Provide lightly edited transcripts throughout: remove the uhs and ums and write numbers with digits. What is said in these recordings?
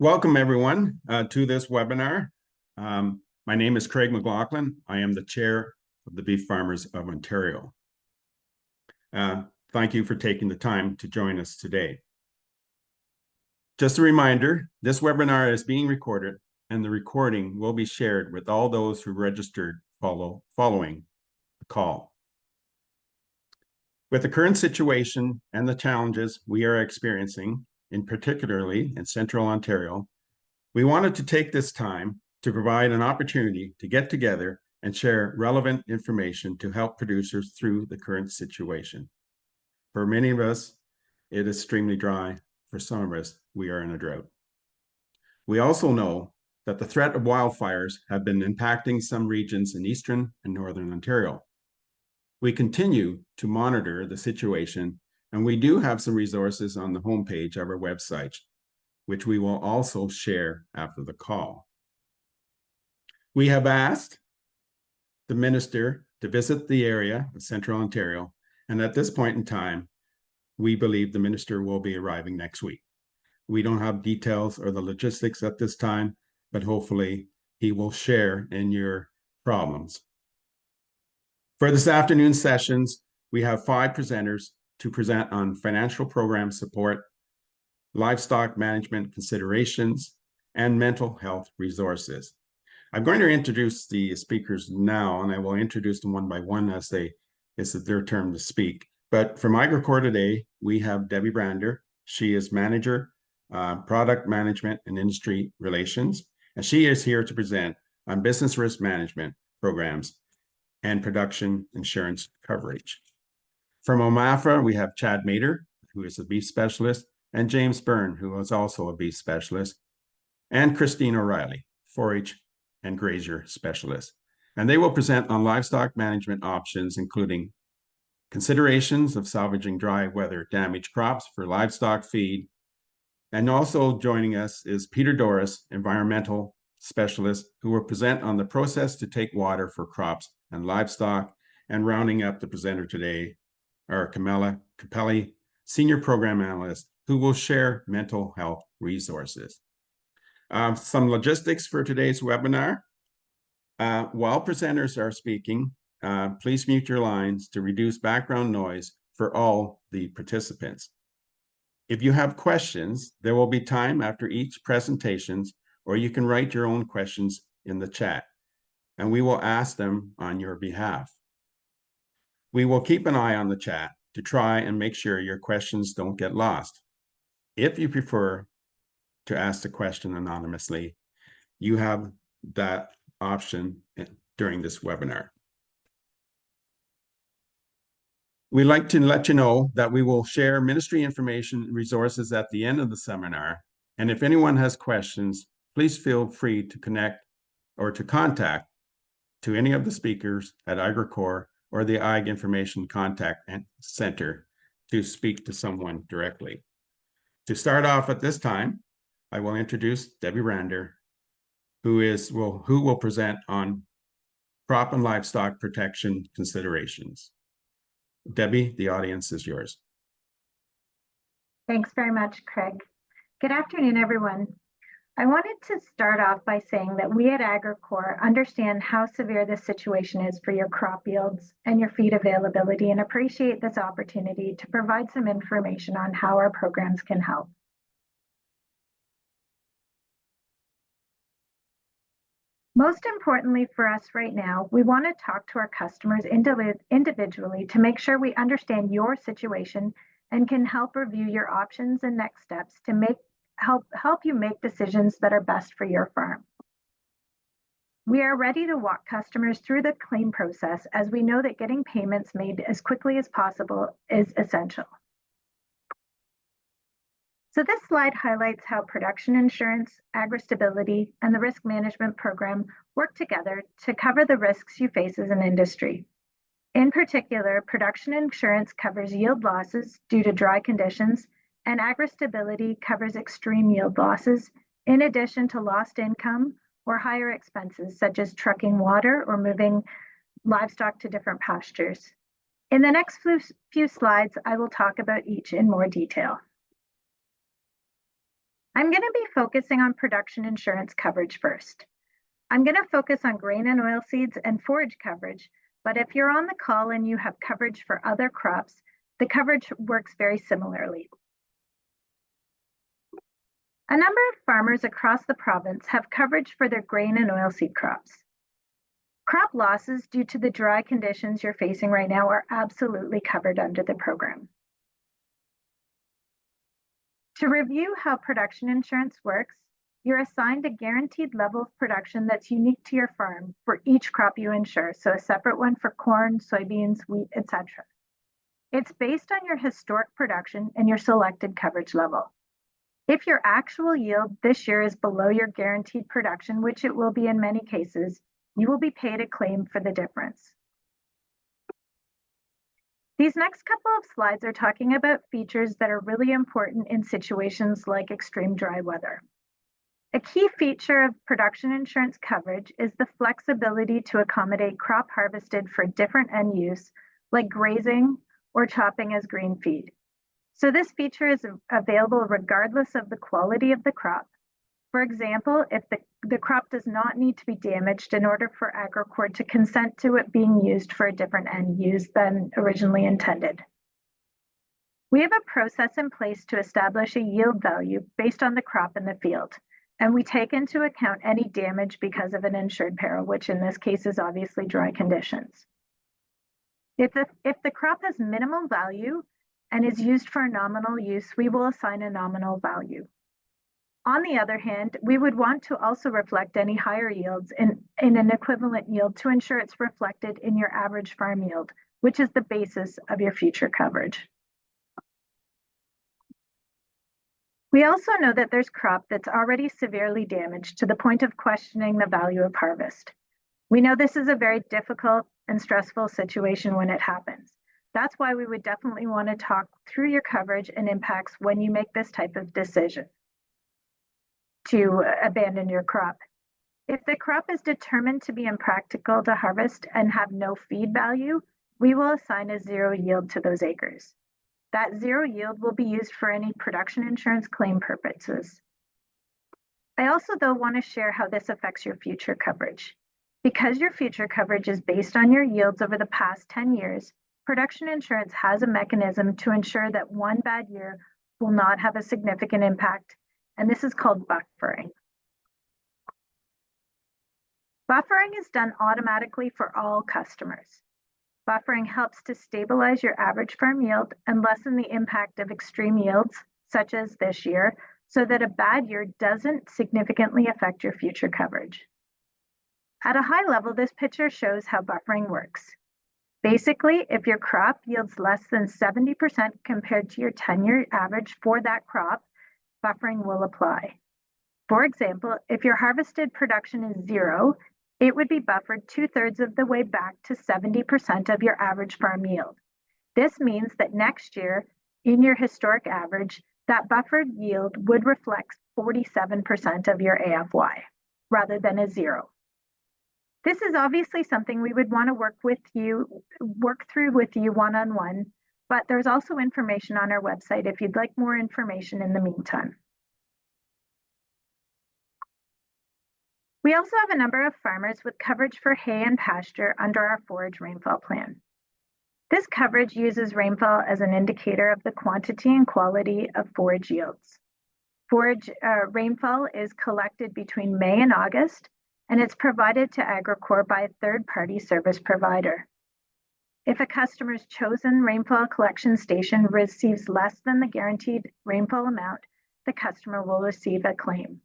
Welcome everyone to this webinar. My name is Craig McLaughlin. I am the chair of the Beef Farmers of Ontario. Thank you for taking the time to join us today. Just a reminder, this webinar is being recorded and the recording will be shared with all those who registered following the call. With the current situation and the challenges we are experiencing, particularly in Central Ontario, we wanted to take this time to provide an opportunity to get together and share relevant information to help producers through the current situation. For many of us, it is extremely dry. For some of us, we are in a drought. We also know that the threat of wildfires have been impacting some regions in Eastern and Northern Ontario. We continue to monitor the situation, and we do have some resources on the homepage of our website, which we will also share after the call. We have asked the minister to visit the area of Central Ontario, and at this point in time, we believe the minister will be arriving next week. We don't have details or the logistics at this time, but hopefully he will share in your problems. For this afternoon's sessions, we have 5 presenters to present on financial program support, livestock management considerations, and mental health resources. I'm going to introduce the speakers now, and I will introduce them one by one as it's their turn to speak. But from Agricor today, we have Debbie Brander. She is Manager, Product Management and Industry Relations, and she is here to present on business risk management programs and production insurance coverage. From OMAFRA, we have Chad Mader, who is a beef specialist, and James Byrne, who is also a beef specialist, and Christine O'Reilly, forage and grazier specialist. And they will present on livestock management options, including considerations of salvaging dry weather damaged crops for livestock feed. And also joining us is Peter Doris, environmental specialist, who will present on the process to take water for crops and livestock. And rounding up the presenter today are Camilla Capelli, Senior Program Analyst, who will share mental health resources. Some logistics for today's webinar. While presenters are speaking, please mute your lines to reduce background noise for all the participants. If you have questions, there will be time after each presentation, or you can write your own questions in the chat, and we will ask them on your behalf. We will keep an eye on the chat to try and make sure your questions don't get lost. If you prefer to ask the question anonymously, you have that option during this webinar. We'd like to let you know that we will share ministry information and resources at the end of the seminar. And if anyone has questions, please feel free to connect or to contact to any of the speakers at Agricor or the Ag Information Contact Center to speak to someone directly. To start off at this time, I will introduce Debbie Brander, who will present on crop and livestock protection considerations. Debbie, the audience is yours. Thanks very much, Craig. Good afternoon, everyone. I wanted to start off by saying that we at Agricor understand how severe this situation is for your crop yields and your feed availability, and appreciate this opportunity to provide some information on how our programs can help. Most importantly for us right now, we want to talk to our customers individually to make sure we understand your situation and can help review your options and next steps to help you make decisions that are best for your farm. We are ready to walk customers through the claim process, as we know that getting payments made as quickly as possible is essential. So this slide highlights how production insurance, agri-stability, and the risk management program work together to cover the risks you face as an industry. In particular, production insurance covers yield losses due to dry conditions, and agri-stability covers extreme yield losses, in addition to lost income or higher expenses, such as trucking water or moving livestock to different pastures. In the next few slides, I will talk about each in more detail. I'm going to be focusing on production insurance coverage first. I'm going to focus on grain and oilseeds and forage coverage, but if you're on the call and you have coverage for other crops, the coverage works very similarly. A number of farmers across the province have coverage for their grain and oilseed crops. Crop losses due to the dry conditions you're facing right now are absolutely covered under the program. To review how production insurance works, you're assigned a guaranteed level of production that's unique to your farm for each crop you insure, so a separate one for corn, soybeans, wheat, etc. It's based on your historic production and your selected coverage level. If your actual yield this year is below your guaranteed production, which it will be in many cases, you will be paid a claim for the difference. These next couple of slides are talking about features that are really important in situations like extreme dry weather. A key feature of production insurance coverage is the flexibility to accommodate crop harvested for different end use, like grazing or chopping as green feed. So this feature is available regardless of the quality of the crop. For example, if the crop does not need to be damaged in order for Agricorp to consent to it being used for a different end use than originally intended. We have a process in place to establish a yield value based on the crop in the field, and we take into account any damage because of an insured peril, which in this case is obviously dry conditions. If the crop has minimal value and is used for a nominal use, we will assign a nominal value. On the other hand, we would want to also reflect any higher yields in an equivalent yield to ensure it's reflected in your average farm yield, which is the basis of your future coverage. We also know that there's crop that's already severely damaged to the point of questioning the value of harvest. We know this is a very difficult and stressful situation when it happens. That's why we would definitely want to talk through your coverage and impacts when you make this type of decision to abandon your crop. If the crop is determined to be impractical to harvest and have no feed value, we will assign a zero yield to those acres. That zero yield will be used for any production insurance claim purposes. I also, though, want to share how this affects your future coverage. Because your future coverage is based on your yields over the past 10 years, production insurance has a mechanism to ensure that one bad year will not have a significant impact, and this is called buffering. Buffering is done automatically for all customers. Buffering helps to stabilize your average farm yield and lessen the impact of extreme yields, such as this year, so that a bad year doesn't significantly affect your future coverage. At a high level, this picture shows how buffering works. Basically, if your crop yields less than 70% compared to your 10-year average for that crop, buffering will apply. For example, if your harvested production is zero, it would be buffered 2/3 of the way back to 70% of your average farm yield. This means that next year, in your historic average, that buffered yield would reflect 47% of your AFY, rather than a zero. This is obviously something we would want to work through with you one-on-one, but there's also information on our website if you'd like more information in the meantime. We also have a number of farmers with coverage for hay and pasture under our forage rainfall plan. This coverage uses rainfall as an indicator of the quantity and quality of forage yields. Forage rainfall is collected between May and August, and it's provided to Agricorp by a third-party service provider. If a customer's chosen rainfall collection station receives less than the guaranteed rainfall amount, the customer will receive a claim.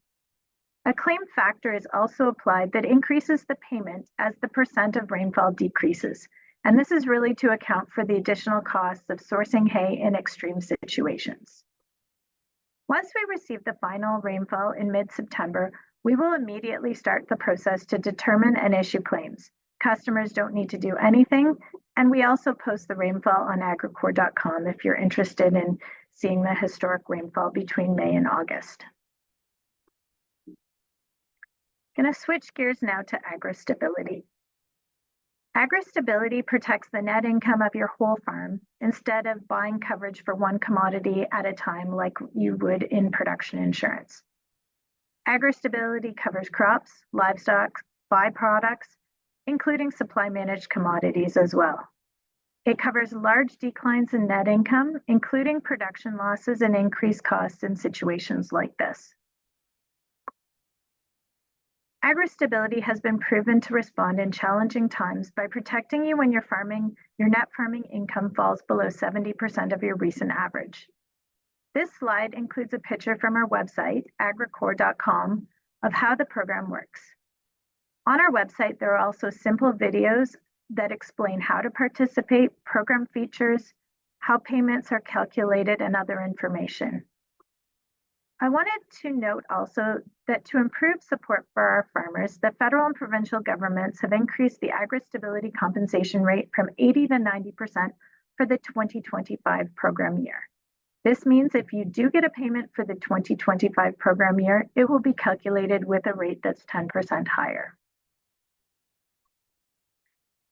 A claim factor is also applied that increases the payment as the percent of rainfall decreases, and this is really to account for the additional costs of sourcing hay in extreme situations. Once we receive the final rainfall in mid-September, we will immediately start the process to determine and issue claims. Customers don't need to do anything, and we also post the rainfall on agricorp.com if you're interested in seeing the historic rainfall between May and August. I'm going to switch gears now to agri-stability. Agri-stability protects the net income of your whole farm instead of buying coverage for one commodity at a time like you would in production insurance. Agri-stability covers crops, livestock, byproducts, including supply managed commodities as well. It covers large declines in net income, including production losses and increased costs in situations like this. Agri-stability has been proven to respond in challenging times by protecting you when your net farming income falls below 70% of your recent average. This slide includes a picture from our website, agricore.com, of how the program works. On our website, there are also simple videos that explain how to participate, program features, how payments are calculated, and other information. I wanted to note also that to improve support for our farmers, the federal and provincial governments have increased the agri-stability compensation rate from 80 to 90% for the 2025 program year. This means if you do get a payment for the 2025 program year, it will be calculated with a rate that's 10% higher.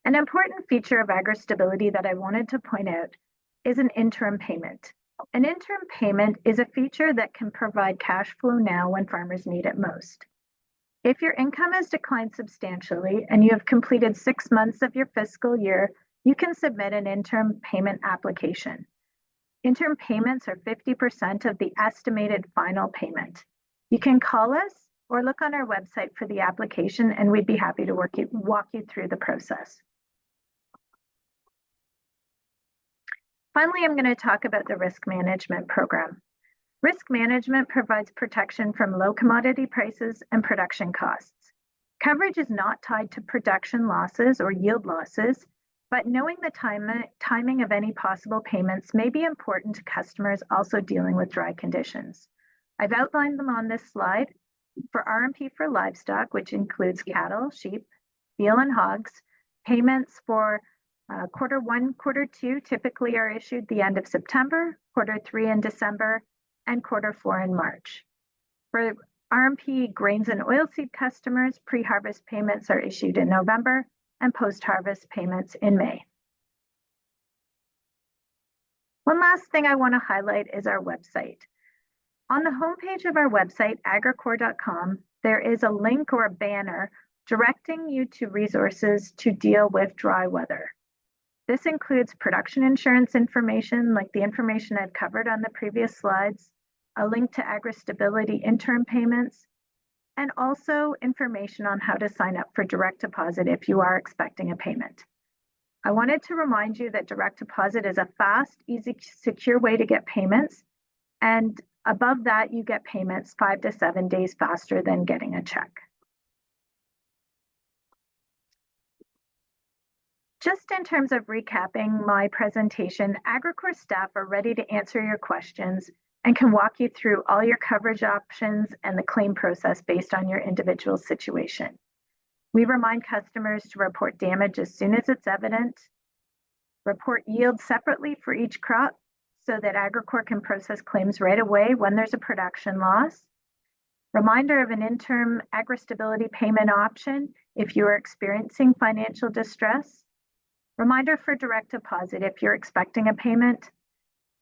An important feature of agri-stability that I wanted to point out is an interim payment. An interim payment is a feature that can provide cash flow now when farmers need it most. If your income has declined substantially and you have completed 6 months of your fiscal year, you can submit an interim payment application. Interim payments are 50% of the estimated final payment. You can call us or look on our website for the application, and we'd be happy to walk you through the process. Finally, I'm going to talk about the risk management program. Risk management provides protection from low commodity prices and production costs. Coverage is not tied to production losses or yield losses, but knowing the timing of any possible payments may be important to customers also dealing with dry conditions. I've outlined them on this slide. For RMP for livestock, which includes cattle, sheep, veal, and hogs, payments for quarter 1, quarter 2 typically are issued the end of September, quarter 3 in December, and quarter 4 in March. For RMP grains and oilseed customers, pre-harvest payments are issued in November and post-harvest payments in May. One last thing I want to highlight is our website. On the homepage of our website, agricore.com, there is a link or a banner directing you to resources to deal with dry weather. This includes production insurance information, like the information I've covered on the previous slides, a link to agri-stability interim payments, and also information on how to sign up for direct deposit if you are expecting a payment. I wanted to remind you that direct deposit is a fast, easy, secure way to get payments, and above that, you get payments 5 to 7 days faster than getting a check. Just in terms of recapping my presentation, Agricore staff are ready to answer your questions and can walk you through all your coverage options and the claim process based on your individual situation. We remind customers to report damage as soon as it's evident, report yield separately for each crop so that Agricore can process claims right away when there's a production loss. Reminder of an interim agri-stability payment option if you are experiencing financial distress. Reminder for direct deposit if you're expecting a payment.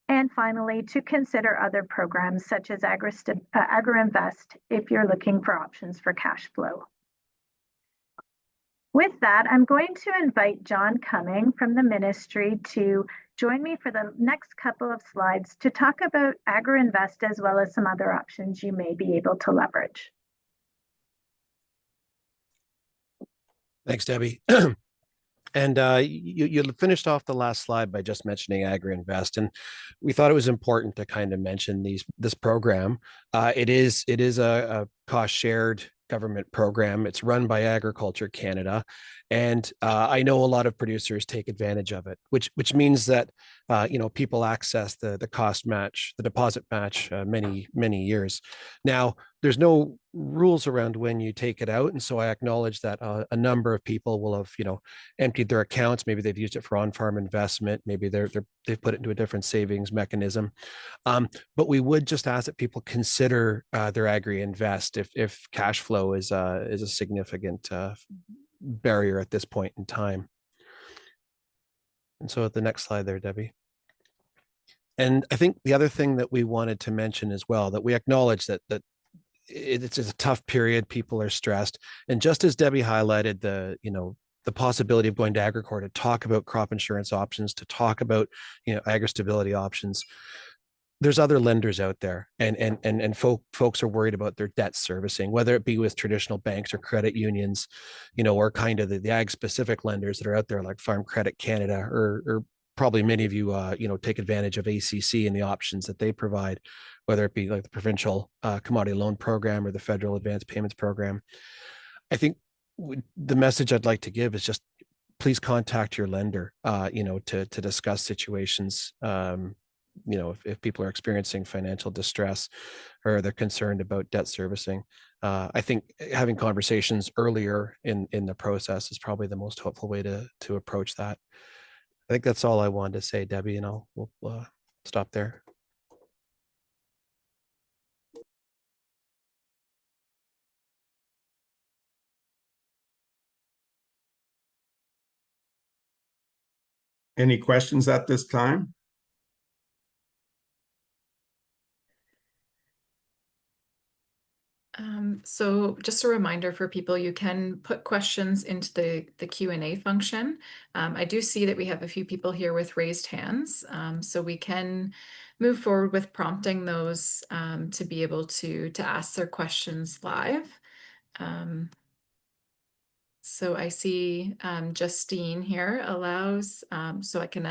And finally, to consider other programs such as AgriInvest if you're looking for options for cash flow. With that, I'm going to invite John Cumming from the ministry to join me for the next couple of slides to talk about AgriInvest as well as some other options you may be able to leverage. Thanks, Debbie. And you finished off the last slide by just mentioning AgriInvest, and we thought it was important to kind of mention this program. It is a cost shared government program. It's run by Agriculture Canada, and I know a lot of producers take advantage of it, which means that people access the cost match, the deposit match, many years. Now, there's no rules around when you take it out, and so I acknowledge that a number of people will have emptied their accounts. Maybe they've used it for on-farm investment. Maybe they've put it into a different savings mechanism. But we would just ask that people consider their agri-invest if cash flow is a significant barrier at this point in time. And so at the next slide there, Debbie. And I think the other thing that we wanted to mention as well, that we acknowledge that it's a tough period. People are stressed. And just as Debbie highlighted the possibility of going to Agricor to talk about crop insurance options, to talk about, agri-stability options, there's other lenders out there, and folks are worried about their debt servicing, whether it be with traditional banks or credit unions, or kind of the ag specific lenders that are out there like Farm Credit Canada, or probably many of you take advantage of ACC and the options that they provide, whether it be like the provincial commodity loan program or the federal advanced payments program. I think the message I'd like to give is just please contact your lender, to discuss situations. If people are experiencing financial distress or they're concerned about debt servicing, I think having conversations earlier in the process is probably the most helpful way to approach that. I think that's all I wanted to say, Debbie, and we'll stop there. Any questions at this time? So just a reminder for people, you can put questions into the Q&A function. I do see that we have a few people here with raised hands, so we can move forward with prompting those to be able to ask their questions live. So I see Justine here allows, so I can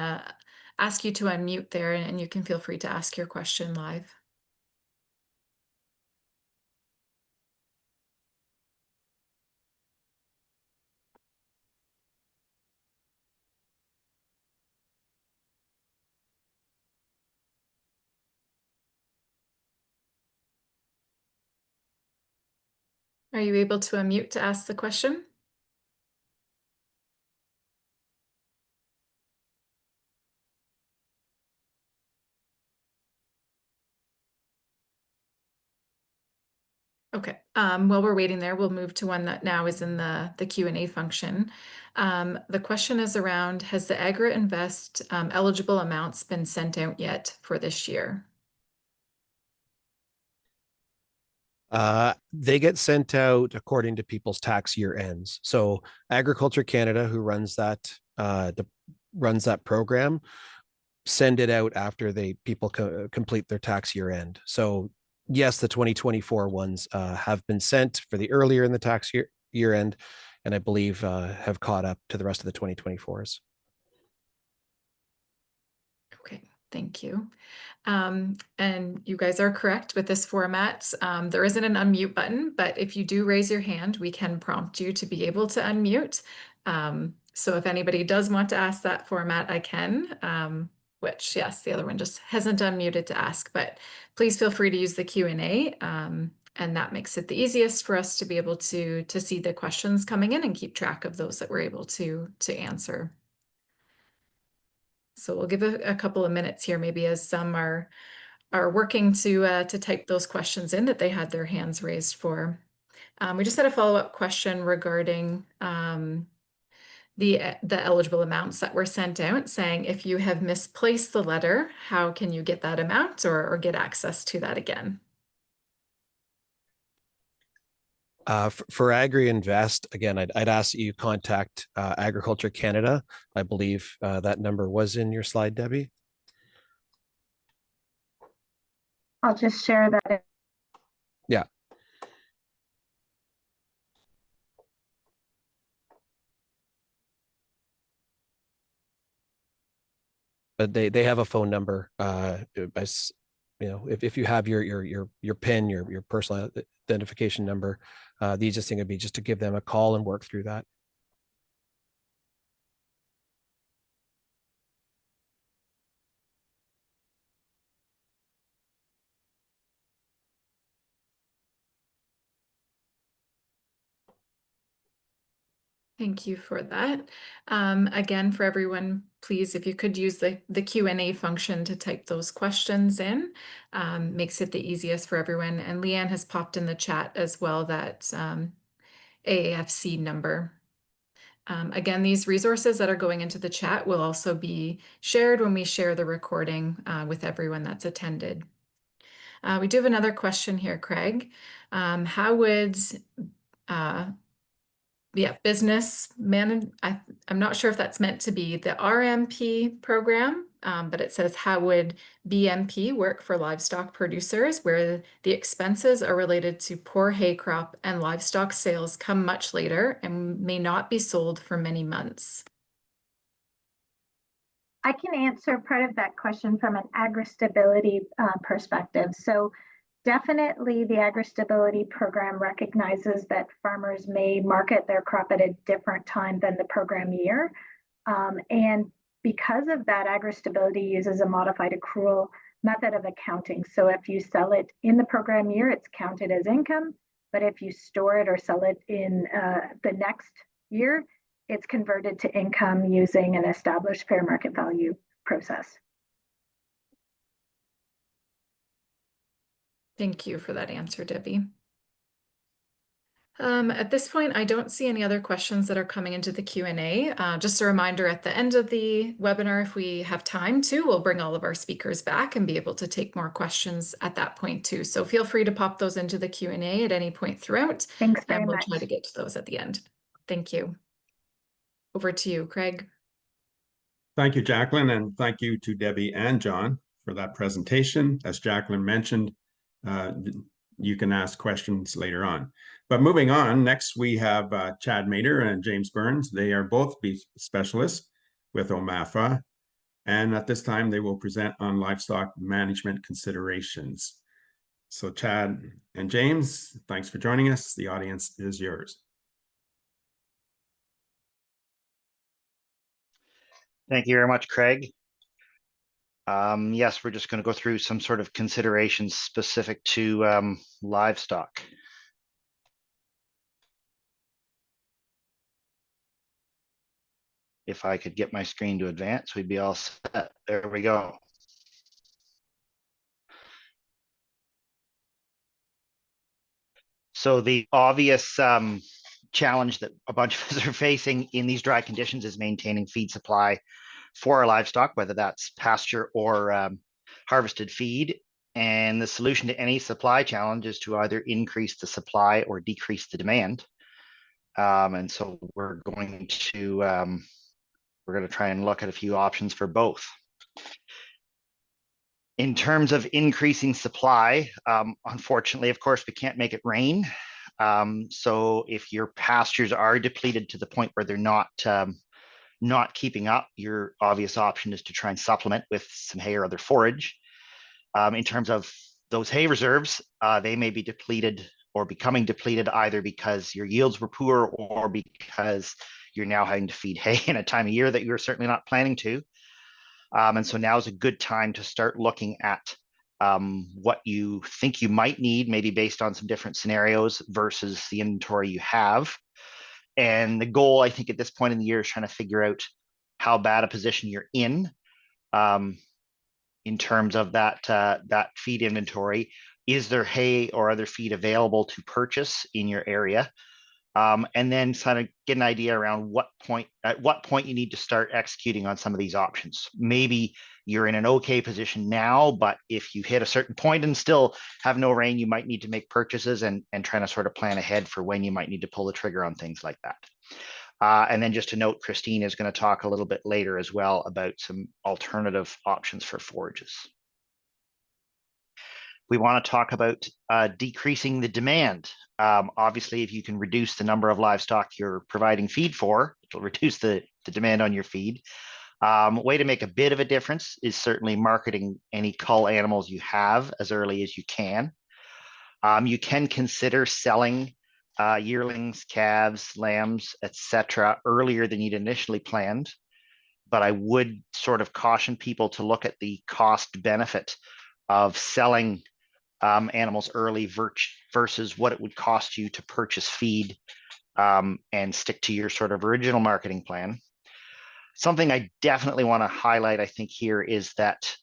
ask you to unmute there, and you can feel free to ask your question live. Are you able to unmute to ask the question? Okay, while we're waiting there, we'll move to one that now is in the Q&A function. The question is around, has the Agri-Invest eligible amounts been sent out yet for this year? They get sent out according to people's tax year ends. So Agriculture Canada, who runs that program, send it out after people complete their tax year end. So yes, the 2024 ones have been sent for the earlier in the tax year end, and I believe have caught up to the rest of the 2024s. Okay, thank you. And you guys are correct with this format. There isn't an unmute button, but if you do raise your hand, we can prompt you to be able to unmute. So if anybody does want to ask that format, I can, which yes, the other one just hasn't unmuted to ask, but please feel free to use the Q&A. And that makes it the easiest for us to be able to see the questions coming in and keep track of those that we're able to answer. So we'll give a couple of minutes here, maybe as some are working to type those questions in that they had their hands raised for. We just had a follow-up question regarding the eligible amounts that were sent out, saying if you have misplaced the letter, how can you get that amount or get access to that again? For Agri-Invest, again, I'd ask that you contact Agriculture Canada. I believe that number was in your slide, Debbie. I'll just share that. Yeah. But they have a phone number. If you have your PIN, your personal identification number, the easiest thing would be just to give them a call and work through that. Thank you for that. Again, for everyone, please, if you could use the Q&A function to type those questions in, makes it the easiest for everyone. And Leanne has popped in the chat as well that AAFC number. Again, these resources that are going into the chat will also be shared when we share the recording with everyone that's attended. We do have another question here, Craig. How would business I'm not sure if that's meant to be the RMP program, but it says how would BMP work for livestock producers where the expenses are related to poor hay crop and livestock sales come much later and may not be sold for many months? I can answer part of that question from an agri-stability perspective. So definitely the agri-stability program recognizes that farmers may market their crop at a different time than the program year. And because of that, agri-stability uses a modified accrual method of accounting. So if you sell it in the program year, it's counted as income. But if you store it or sell it in the next year, it's converted to income using an established fair market value process. Thank you for that answer, Debbie. At this point, I don't see any other questions that are coming into the Q&A. Just a reminder, at the end of the webinar, if we have time to, we'll bring all of our speakers back and be able to take more questions at that point too. So feel free to pop those into the Q&A at any point throughout. Thanks very and we'll much. try to get to those at the end. Thank you. Over to you, Craig. Thank you, Jacqueline, and thank you to Debbie and John for that presentation. As Jacqueline mentioned, you can ask questions later on. But moving on, next we have Chad Mader and James Burns. They are both beef specialists with OMAFA, and at this time they will present on livestock management considerations. So Chad and James, thanks for joining us. The audience is yours. Thank you very much, Craig. Yes, we're just going to go through some sort of considerations specific to livestock. If I could get my screen to advance, we'd be all set. There we go. So the obvious challenge that a bunch of us are facing in these dry conditions is maintaining feed supply for our livestock, whether that's pasture or harvested feed. And the solution to any supply challenge is to either increase the supply or decrease the demand. And so we're going to try and look at a few options for both. In terms of increasing supply, unfortunately, of course, we can't make it rain. So if your pastures are depleted to the point where they're not keeping up, your obvious option is to try and supplement with some hay or other forage. In terms of those hay reserves, they may be depleted or becoming depleted either because your yields were poor or because you're now having to feed hay in a time of year that you're certainly not planning to. And so now is a good time to start looking at what you think you might need, maybe based on some different scenarios versus the inventory you have. And the goal, I think, at this point in the year is trying to figure out how bad a position you're in terms of that feed inventory. Is there hay or other feed available to purchase in your area? And then kind of get an idea around at what point you need to start executing on some of these options. Maybe you're in an okay position now, but if you hit a certain point and still have no rain, you might need to make purchases and trying to sort of plan ahead for when you might need to pull the trigger on things like that. And then just to note, Christine is going to talk a little bit later as well about some alternative options for forages. We want to talk about decreasing the demand. Obviously, if you can reduce the number of livestock you're providing feed for, it'll reduce the demand on your feed. Way to make a bit of a difference is certainly marketing any cull animals you have as early as you can. You can consider selling yearlings, calves, lambs, etc. earlier than you'd initially planned. But I would sort of caution people to look at the cost benefit of selling animals early versus what it would cost you to purchase feed and stick to your sort of original marketing plan. Something I definitely want to highlight, I think, here is that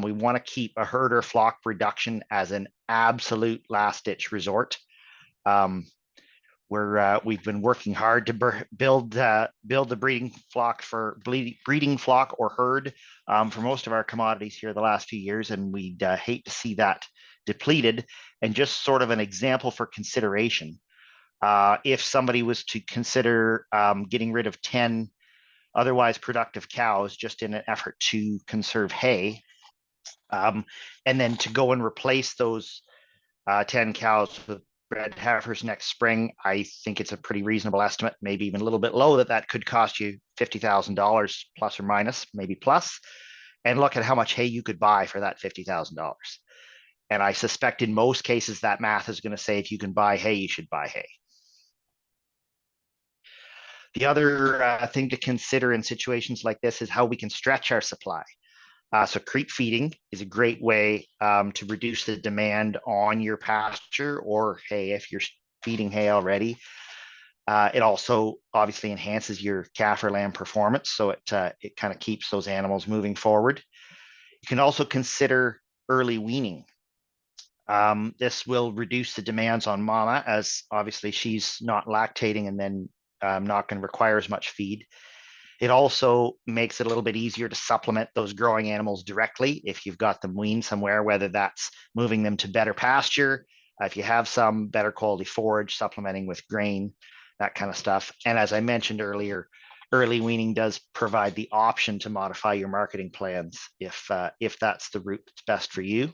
we want to keep a herd or flock reduction as an absolute last-ditch resort. We've been working hard to build the breeding flock or herd for most of our commodities here the last few years, and we'd hate to see that depleted. And just sort of an example for consideration, if somebody was to consider getting rid of 10 otherwise productive cows just in an effort to conserve hay, and then to go and replace those 10 cows with bred heifers next spring, I think it's a pretty reasonable estimate, maybe even a little bit low, that could cost you $50,000 plus or minus, maybe plus. And look at how much hay you could buy for that $50,000. And I suspect in most cases that math is going to say if you can buy hay, you should buy hay. The other thing to consider in situations like this is how we can stretch our supply. So creep feeding is a great way to reduce the demand on your pasture or hay if you're feeding hay already. It also obviously enhances your calf or lamb performance, so it kind of keeps those animals moving forward. You can also consider early weaning. This will reduce the demands on mama, as obviously she's not lactating and then not going to require as much feed. It also makes it a little bit easier to supplement those growing animals directly if you've got them weaned somewhere, whether that's moving them to better pasture, if you have some better quality forage, supplementing with grain, that kind of stuff. And as I mentioned earlier, early weaning does provide the option to modify your marketing plans if that's the route that's best for you.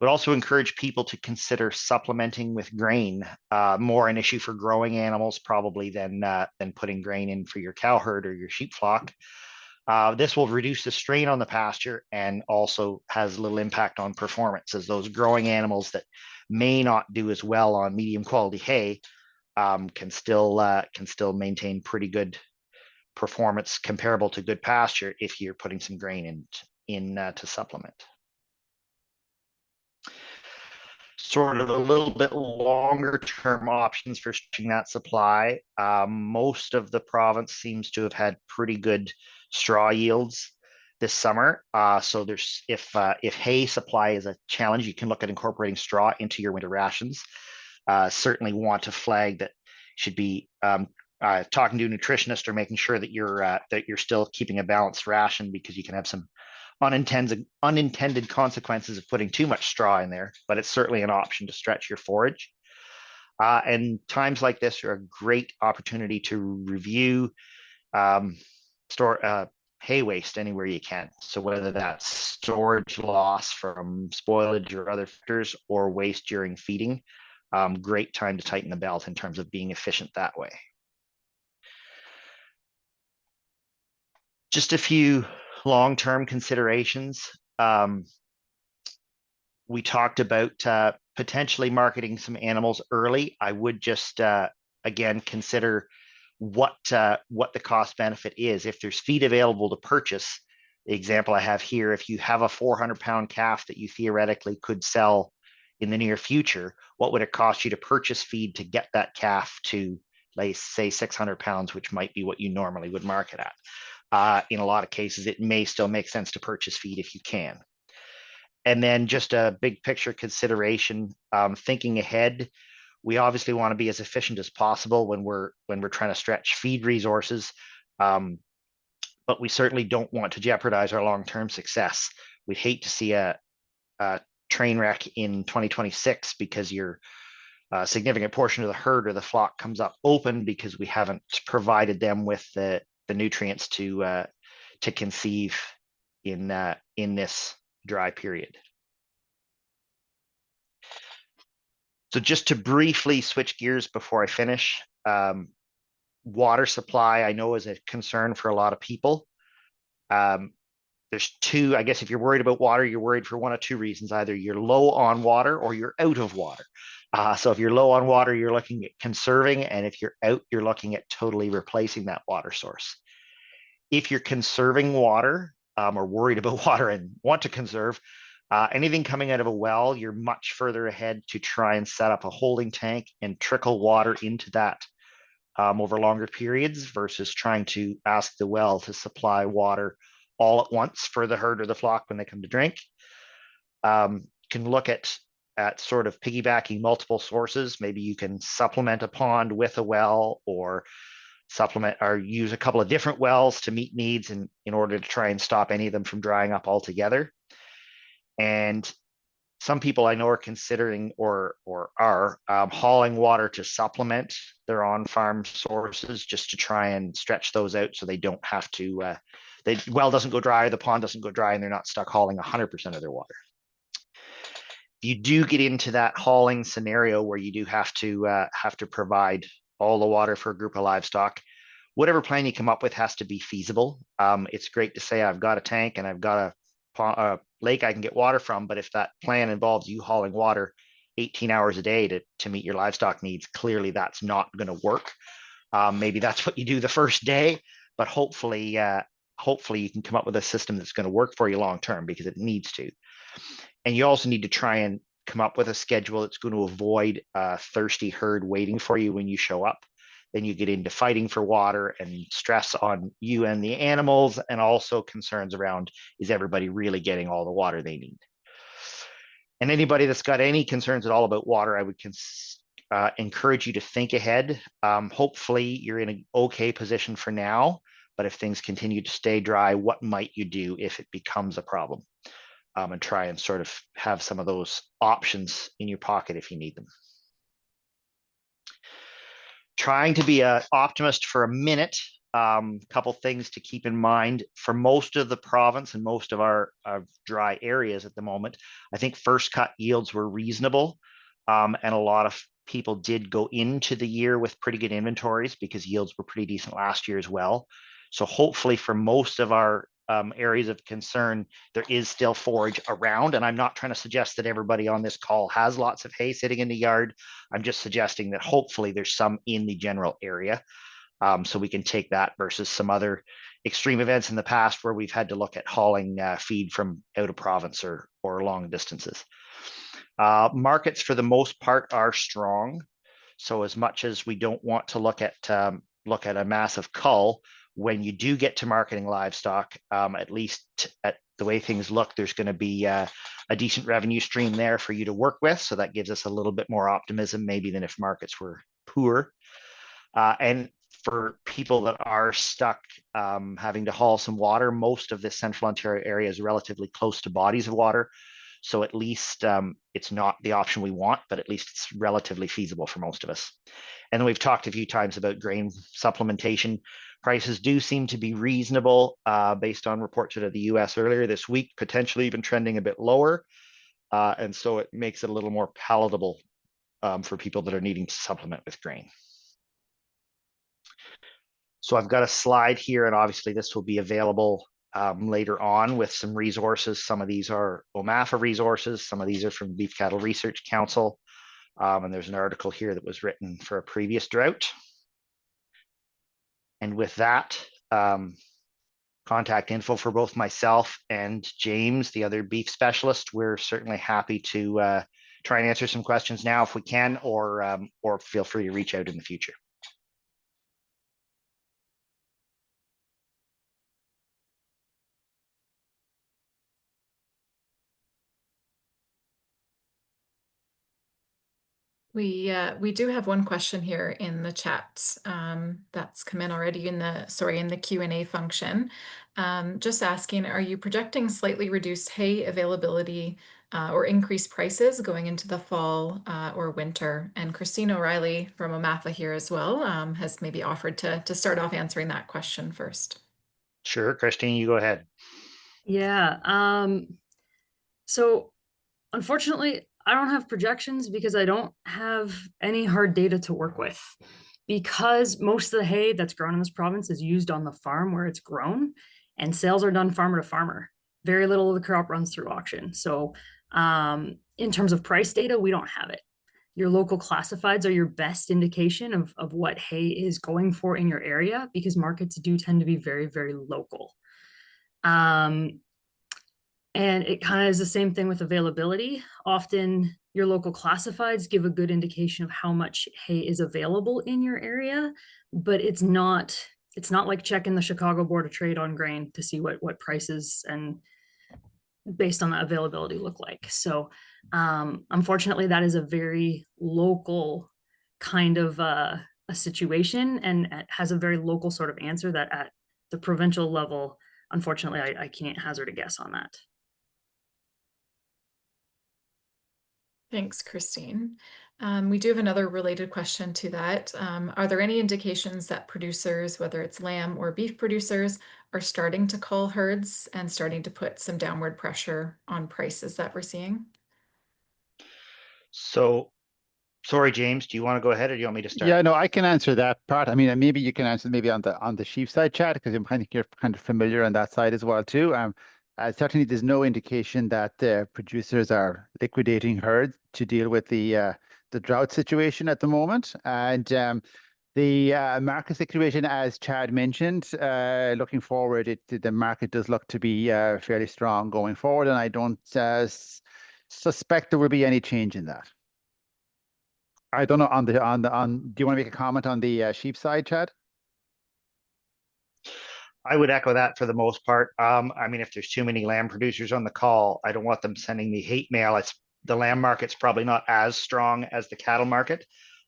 Would also encourage people to consider supplementing with grain, more an issue for growing animals probably than putting grain in for your cow herd or your sheep flock. This will reduce the strain on the pasture and also has little impact on performance, as those growing animals that may not do as well on medium quality hay can still maintain pretty good performance comparable to good pasture if you're putting some grain in to supplement. Sort of a little bit longer term options for stretching that supply. Most of the province seems to have had pretty good straw yields this summer. So there's if hay supply is a challenge, you can look at incorporating straw into your winter rations. Certainly want to flag that should be talking to a nutritionist or making sure that you're still keeping a balanced ration, because you can have some unintended consequences of putting too much straw in there, but it's certainly an option to stretch your forage. And times like this are a great opportunity to review store hay waste anywhere you can. So whether that's storage loss from spoilage or other factors, or waste during feeding, great time to tighten the belt in terms of being efficient that way. Just a few long-term considerations. We talked about potentially marketing some animals early. I would just again consider what the cost benefit is. If there's feed available to purchase, the example I have here, if you have a 400-pound calf that you theoretically could sell in the near future, what would it cost you to purchase feed to get that calf to, like, say 600 pounds, which might be what you normally would market at? In a lot of cases, it may still make sense to purchase feed if you can. And then just a big picture consideration, thinking ahead, we obviously want to be as efficient as possible when we're trying to stretch feed resources, but we certainly don't want to jeopardize our long-term success. We'd hate to see a train wreck in 2026 because your significant portion of the herd or the flock comes up open because we haven't provided them with the nutrients to conceive in this dry period. So just to briefly switch gears before I finish, water supply I know is a concern for a lot of people. There's two, I guess if you're worried about water, you're worried for one of two reasons. Either you're low on water or you're out of water. So if you're low on water, you're looking at conserving, and if you're out, you're looking at totally replacing that water source. If you're conserving water, or worried about water and want to conserve, anything coming out of a well, you're much further ahead to try and set up a holding tank and trickle water into that over longer periods, versus trying to ask the well to supply water all at once for the herd or the flock when they come to drink. You can look at sort of piggybacking multiple sources. Maybe you can supplement a pond with a well, or supplement or use a couple of different wells to meet needs in order to try and stop any of them from drying up altogether. And Some people I know are considering or are hauling water to supplement their on-farm sources, just to try and stretch those out so they don't have to, the well doesn't go dry, the pond doesn't go dry, and they're not stuck hauling 100% of their water. You do get into that hauling scenario where you do have to provide all the water for a group of livestock. Whatever plan you come up with has to be feasible. It's great to say I've got a tank and I've got a lake I can get water from, but if that plan involves you hauling water 18 hours a day to meet your livestock needs, clearly that's not going to work. Maybe that's what you do the first day, but hopefully you can come up with a system that's going to work for you long term, because it needs to. And you also need to try and come up with a schedule that's going to avoid a thirsty herd waiting for you when you show up. Then you get into fighting for water and stress on you and the animals, and also concerns around, is everybody really getting all the water they need? And anybody that's got any concerns at all about water, I would encourage you to think ahead. Hopefully you're in an okay position for now, but if things continue to stay dry, what might you do if it becomes a problem? And try and sort of have some of those options in your pocket if you need them. Trying to be an optimist for a minute. Couple things to keep in mind for most of the province and most of our dry areas at the moment. I think first cut yields were reasonable, and a lot of people did go into the year with pretty good inventories because yields were pretty decent last year as well. So hopefully for most of our areas of concern, there is still forage around. And I'm not trying to suggest that everybody on this call has lots of hay sitting in the yard. I'm just suggesting that hopefully there's some in the general area. So we can take that versus some other extreme events in the past where we've had to look at hauling feed from out of province or long distances. Markets for the most part are strong. So as much as we don't want to look at a massive cull, when you do get to marketing livestock, at least at the way things look, there's going to be a decent revenue stream there for you to work with. So that gives us a little bit more optimism maybe than if markets were poor. And for people that are stuck having to haul some water, most of the central Ontario area is relatively close to bodies of water. So at least it's not the option we want, but at least it's relatively feasible for most of us. And then we've talked a few times about grain supplementation. Prices do seem to be reasonable based on reports out of the US earlier this week, potentially even trending a bit lower. And so it makes it a little more palatable for people that are needing to supplement with grain. So I've got a slide here, and obviously this will be available later on with some resources. Some of these are OMAFA resources. Some of these are from Beef Cattle Research Council. And there's an article here that was written for a previous drought. And with that, contact info for both myself and James, the other beef specialist. We're certainly happy to try and answer some questions now if we can, or feel free to reach out in the future. We do have one question here in the chat that's come in already in the Q&A function. Just asking, are you projecting slightly reduced hay availability or increased prices going into the fall or winter? And Christine O'Reilly from OMAFA here as well has maybe offered to start off answering that question first. Sure, Christine, you go ahead. Yeah. So unfortunately, I don't have projections because I don't have any hard data to work with. Because most of the hay that's grown in this province is used on the farm where it's grown, and sales are done farmer to farmer. Very little of the crop runs through auction. So in terms of price data, we don't have it. Your local classifieds are your best indication of what hay is going for in your area, because markets do tend to be very, very local. And it kind of is the same thing with availability. Often your local classifieds give a good indication of how much hay is available in your area, but it's not like checking the Chicago Board of Trade on grain to see what prices and based on that availability look like. So unfortunately, that is a very local kind of a situation, and it has a very local sort of answer that at the provincial level, unfortunately, I can't hazard a guess on that. Thanks, Christine. We do have another related question to that. Are there any indications that producers, whether it's lamb or beef producers, are starting to cull herds and starting to put some downward pressure on prices that we're seeing? So, sorry, James, do you want to go ahead or do you want me to start? Yeah, no, I can answer that part. I mean, and maybe you can answer maybe on the sheep side, Chad, because I think you're kind of familiar on that side as well too. Certainly, there's no indication that producers are liquidating herds to deal with the drought situation at the moment, and the market situation, as Chad mentioned, looking forward, the market does look to be fairly strong going forward, and I don't suspect there will be any change in that. I don't know do you want to make a comment on the sheep side, Chad? I would echo that for the most part. I mean, if there's too many lamb producers on the call, I don't want them sending me hate mail. The lamb market's probably not as strong as the cattle market,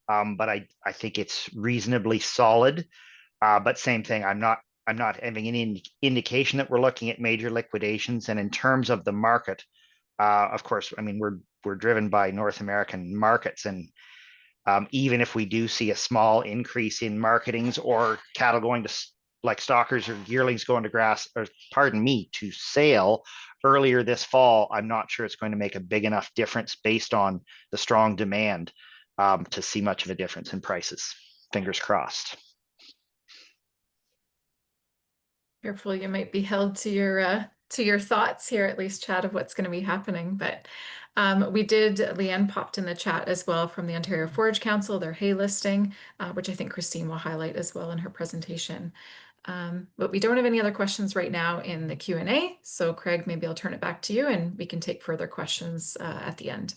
but I think it's reasonably solid. But same thing, I'm not having any indication that we're looking at major liquidations. And in terms of the market, of course, I mean, we're driven by North American markets, and even if we do see a small increase in marketings or cattle going to like stockers or yearlings going to grass, or pardon me, to sale earlier this fall, I'm not sure it's going to make a big enough difference based on the strong demand to see much of a difference in prices. Fingers crossed. Careful, you might be held to your thoughts here, at least, Chad, of what's going to be happening. But Leanne popped in the chat as well from the Ontario Forage Council, their hay listing, which I think Christine will highlight as well in her presentation. But we don't have any other questions right now in the Q&A. So Craig, maybe I'll turn it back to you and we can take further questions at the end.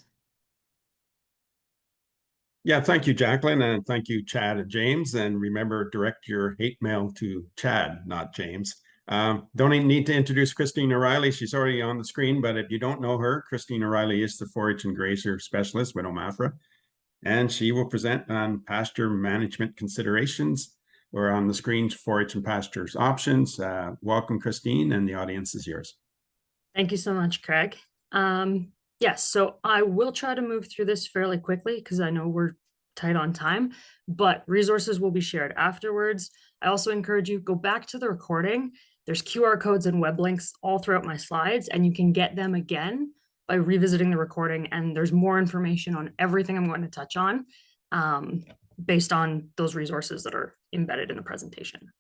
Yeah, thank you, Jacqueline, and thank you, Chad and James. And remember, direct your hate mail to Chad, not James. Don't even need to introduce Christine O'Reilly. She's already on the screen, but if you don't know her, Christine O'Reilly is the forage and grazer specialist with OMAFRA, and she will present on pasture management considerations. We're on the screen, forage and pastures options. Welcome, Christine, and the audience is yours. Thank you so much, Craig. Yes, so I will try to move through this fairly quickly because I know we're tight on time, but resources will be shared afterwards. I also encourage you, go back to the recording. There's QR codes and web links all throughout my slides, and you can get them again by revisiting the recording. And there's more information on everything I'm going to touch on based on those resources that are embedded in the presentation.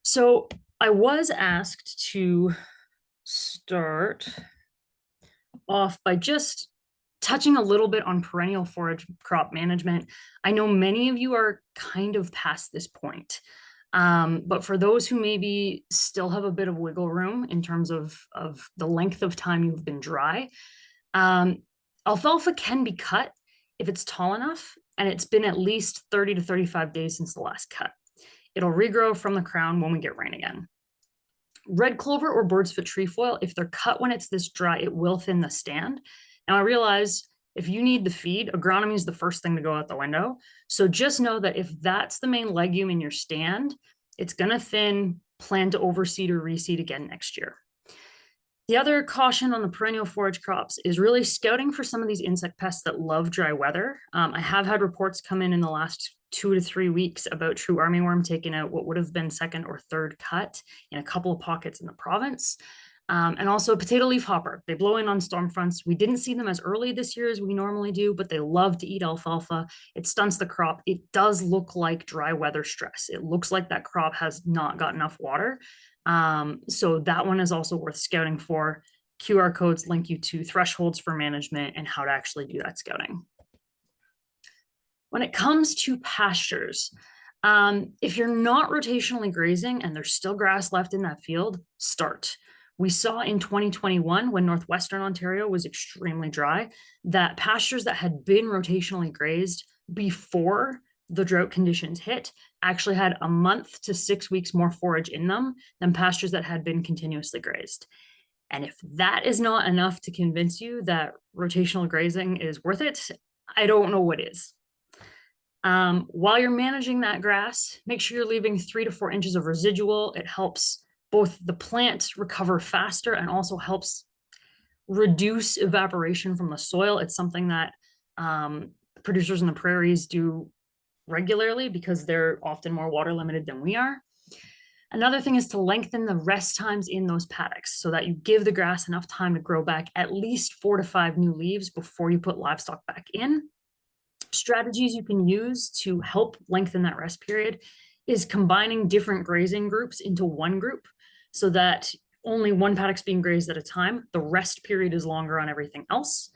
So I was asked to start off by just touching a little bit on perennial forage crop management. I know many of you are kind of past this point, but for those who maybe still have a bit of wiggle room in terms of the length of time you've been dry, alfalfa can be cut if it's tall enough and it's been at least 30 to 35 days since the last cut. It'll regrow from the crown when we get rain again. Red clover or bird's foot trefoil, if they're cut when it's this dry, it will thin the stand. Now I realize if you need the feed, agronomy is the first thing to go out the window. So just know that if that's the main legume in your stand, it's going to thin, plan to overseed or reseed again next year. The other caution on the perennial forage crops is really scouting for some of these insect pests that love dry weather. I have had reports come in the last 2 to 3 weeks about true armyworm taking out what would have been second or third cut in a couple of pockets in the province. And also potato leaf hopper. They blow in on storm fronts. We didn't see them as early this year as we normally do, but they love to eat alfalfa. It stunts the crop. It does look like dry weather stress. It looks like that crop has not got enough water. So that one is also worth scouting for. QR codes link you to thresholds for management and how to actually do that scouting. When it comes to pastures, if you're not rotationally grazing and there's still grass left in that field, start. We saw in 2021, when Northwestern Ontario was extremely dry, that pastures that had been rotationally grazed before the drought conditions hit actually had a month to 6 weeks more forage in them than pastures that had been continuously grazed. And if that is not enough to convince you that rotational grazing is worth it, I don't know what is. While you're managing that grass, make sure you're leaving 3 to 4 inches of residual. It helps both the plant recover faster and also helps reduce evaporation from the soil. It's something that producers in the prairies do regularly because they're often more water limited than we are. Another thing is to lengthen the rest times in those paddocks so that you give the grass enough time to grow back at least 4 to 5 new leaves before you put livestock back in. Strategies you can use to help lengthen that rest period is combining different grazing groups into one group so that only one paddock's being grazed at a time. The rest period is longer on everything else.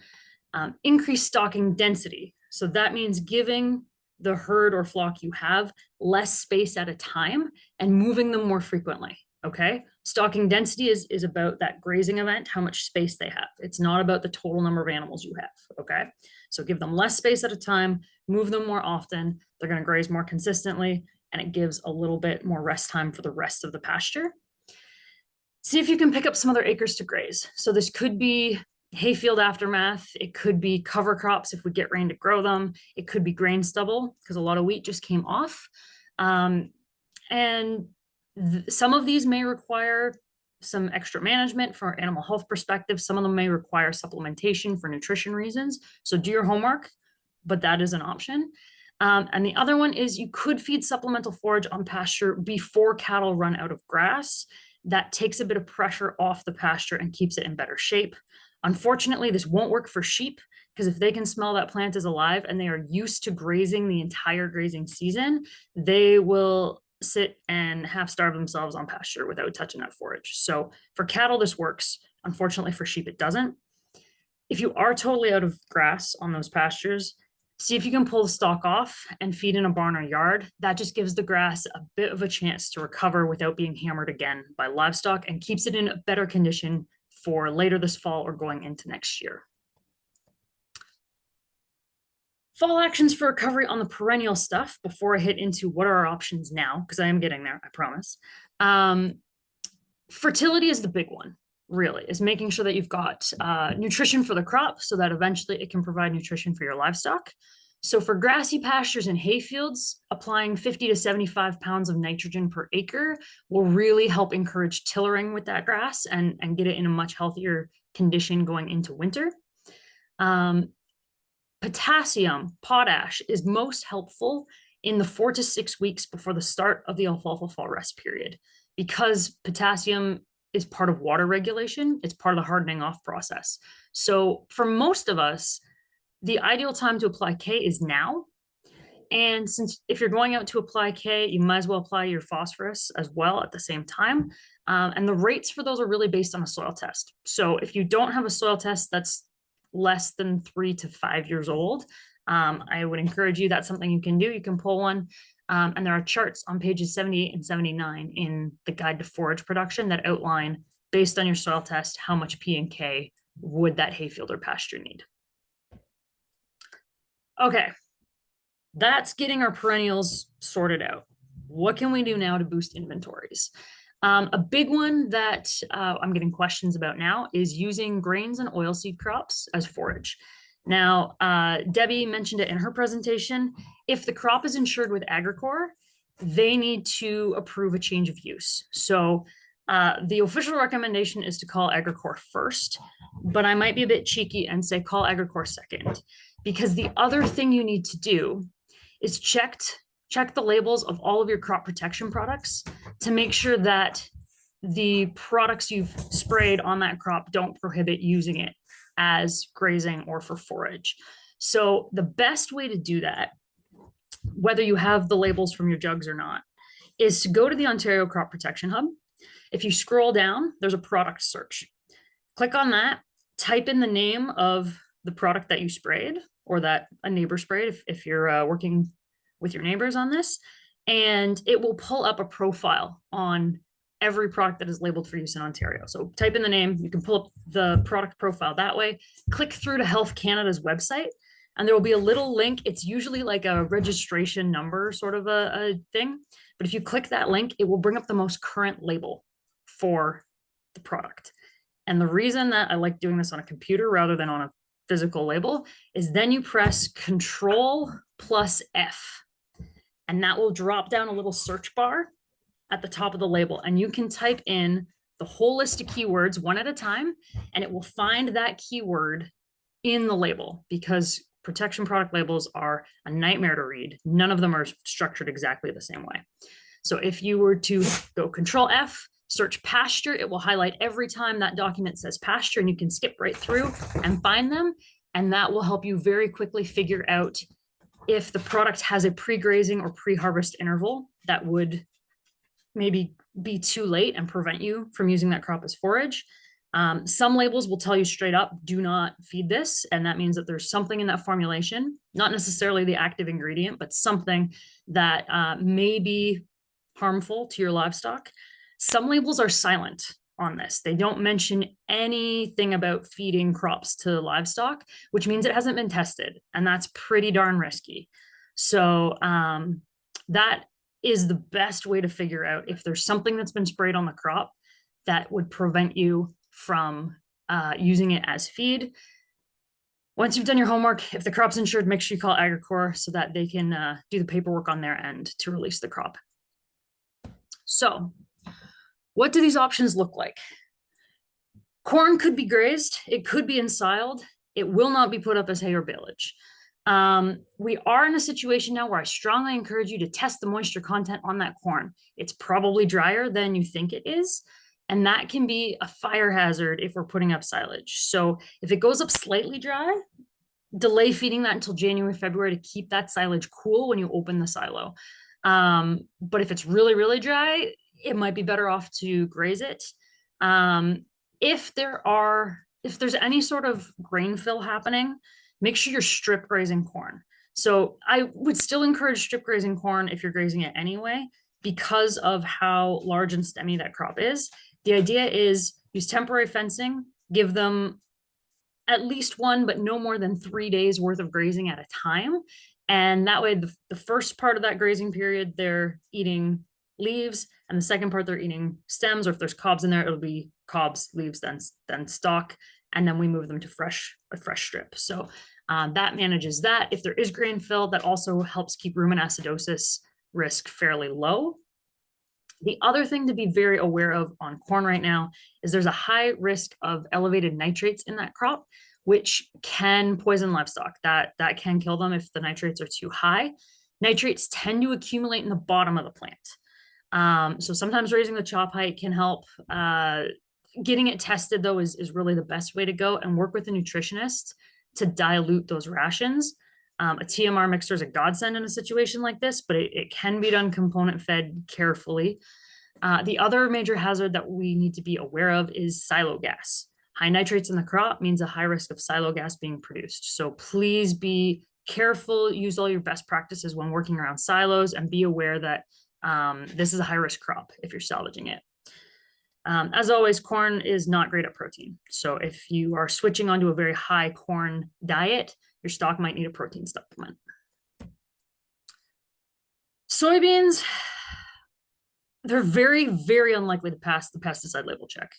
Increase stocking density. So that means giving the herd or flock you have less space at a time and moving them more frequently. Okay. Stocking density is about that grazing event, how much space they have. It's not about the total number of animals you have. Okay. So give them less space at a time, move them more often. They're going to graze more consistently, and it gives a little bit more rest time for the rest of the pasture. See if you can pick up some other acres to graze. So this could be hayfield aftermath. It could be cover crops if we get rain to grow them. It could be grain stubble because a lot of wheat just came off. And some of these may require some extra management for animal health perspective. Some of them may require supplementation for nutrition reasons. So do your homework, but that is an option. And the other one is you could feed supplemental forage on pasture before cattle run out of grass. That takes a bit of pressure off the pasture and keeps it in better shape. Unfortunately, this won't work for sheep because if they can smell that plant is alive and they are used to grazing the entire grazing season, they will sit and half starve themselves on pasture without touching that forage. So for cattle, this works. Unfortunately, for sheep, it doesn't. If you are totally out of grass on those pastures, see if you can pull the stalk off and feed in a barn or yard. That just gives the grass a bit of a chance to recover without being hammered again by livestock and keeps it in a better condition for later this fall or going into next year. Fall actions for recovery on the perennial stuff before I hit into what are our options now, because I am getting there, I promise. Fertility is the big one, really, is making sure that you've got nutrition for the crop so that eventually it can provide nutrition for your livestock. So for grassy pastures and hayfields, applying 50 to 75 pounds of nitrogen per acre will really help encourage tillering with that grass and get it in a much healthier condition going into winter. Potassium, potash is most helpful in the 4 to 6 weeks before the start of the alfalfa fall rest period, because potassium is part of water regulation. It's part of the hardening off process. So for most of us, the ideal time to apply K is now. And since if you're going out to apply K, you might as well apply your phosphorus as well at the same time. And the rates for those are really based on a soil test. So if you don't have a soil test that's less than 3 to 5 years old, I would encourage you, that's something you can do. You can pull one. And there are charts on pages 78 and 79 in the Guide to Forage Production that outline, based on your soil test, how much P and K would that hayfield or pasture need. Okay, that's getting our perennials sorted out. What can we do now to boost inventories? A big one that I'm getting questions about now is using grains and oilseed crops as forage. Now, Debbie mentioned it in her presentation. If the crop is insured with Agricor, they need to approve a change of use. So the official recommendation is to call Agricor first, but I might be a bit cheeky and say call Agricor second, because the other thing you need to do is check the labels of all of your crop protection products to make sure that the products you've sprayed on that crop don't prohibit using it as grazing or for forage. So the best way to do that, whether you have the labels from your jugs or not, is to go to the Ontario Crop Protection Hub. If you scroll down, there's a product search. Click on that, type in the name of the product that you sprayed or that a neighbor sprayed if you're working with your neighbors on this, and it will pull up a profile on every product that is labeled for use in Ontario. So type in the name, you can pull up the product profile that way, click through to Health Canada's website, and there will be a little link. It's usually like a registration number sort of a thing. But if you click that link, it will bring up the most current label for the product. And the reason that I like doing this on a computer rather than on a physical label is then you press Control+F, and that will drop down a little search bar at the top of the label, and you can type in the whole list of keywords one at a time, and it will find that keyword in the label, because protection product labels are a nightmare to read. None of them are structured exactly the same way. So if you were to go Control F, search pasture, it will highlight every time that document says pasture, and you can skip right through and find them. And that will help you very quickly figure out if the product has a pre-grazing or pre-harvest interval that would maybe be too late and prevent you from using that crop as forage. Some labels will tell you straight up, do not feed this. And that means that there's something in that formulation, not necessarily the active ingredient, but something that may be harmful to your livestock. Some labels are silent on this. They don't mention anything about feeding crops to livestock, which means it hasn't been tested. And that's pretty darn risky. So that is the best way to figure out if there's something that's been sprayed on the crop that would prevent you from using it as feed. Once you've done your homework, if the crop's insured, make sure you call AgriCorps so that they can do the paperwork on their end to release the crop. So what do these options look like? Corn could be grazed, it could be ensiled, it will not be put up as hay or baleage. We are in a situation now where I strongly encourage you to test the moisture content on that corn. It's probably drier than you think it is, and that can be a fire hazard if we're putting up silage. So if it goes up slightly dry, delay feeding that until January, February to keep that silage cool when you open the silo. But if it's really, really dry, it might be better off to graze it. If there's any sort of grain fill happening, make sure you're strip grazing corn. So I would still encourage strip grazing corn if you're grazing it anyway, because of how large and stemmy that crop is. The idea is use temporary fencing, give them at least 1, but no more than 3 days worth of grazing at a time. And that way, the first part of that grazing period, they're eating leaves, and the second part, they're eating stems, or if there's cobs in there, it'll be cobs, leaves, then stalk, and then we move them to a fresh strip. So that manages that. If there is grain fill, that also helps keep rumen acidosis risk fairly low. The other thing to be very aware of on corn right now is there's a high risk of elevated nitrates in that crop, which can poison livestock. That can kill them if the nitrates are too high. Nitrates tend to accumulate in the bottom of the plant. So sometimes raising the chop height can help. Getting it tested, though, is really the best way to go, and work with a nutritionist to dilute those rations. A TMR mixer is a godsend in a situation like this, but it can be done component fed carefully. The other major hazard that we need to be aware of is silo gas. High nitrates in the crop means a high risk of silo gas being produced. So please be careful, use all your best practices when working around silos, and be aware that this is a high risk crop if you're salvaging it. As always, corn is not great at protein. So if you are switching onto a very high corn diet, your stock might need a protein supplement. Soybeans, they're very, very unlikely to pass the pesticide label check.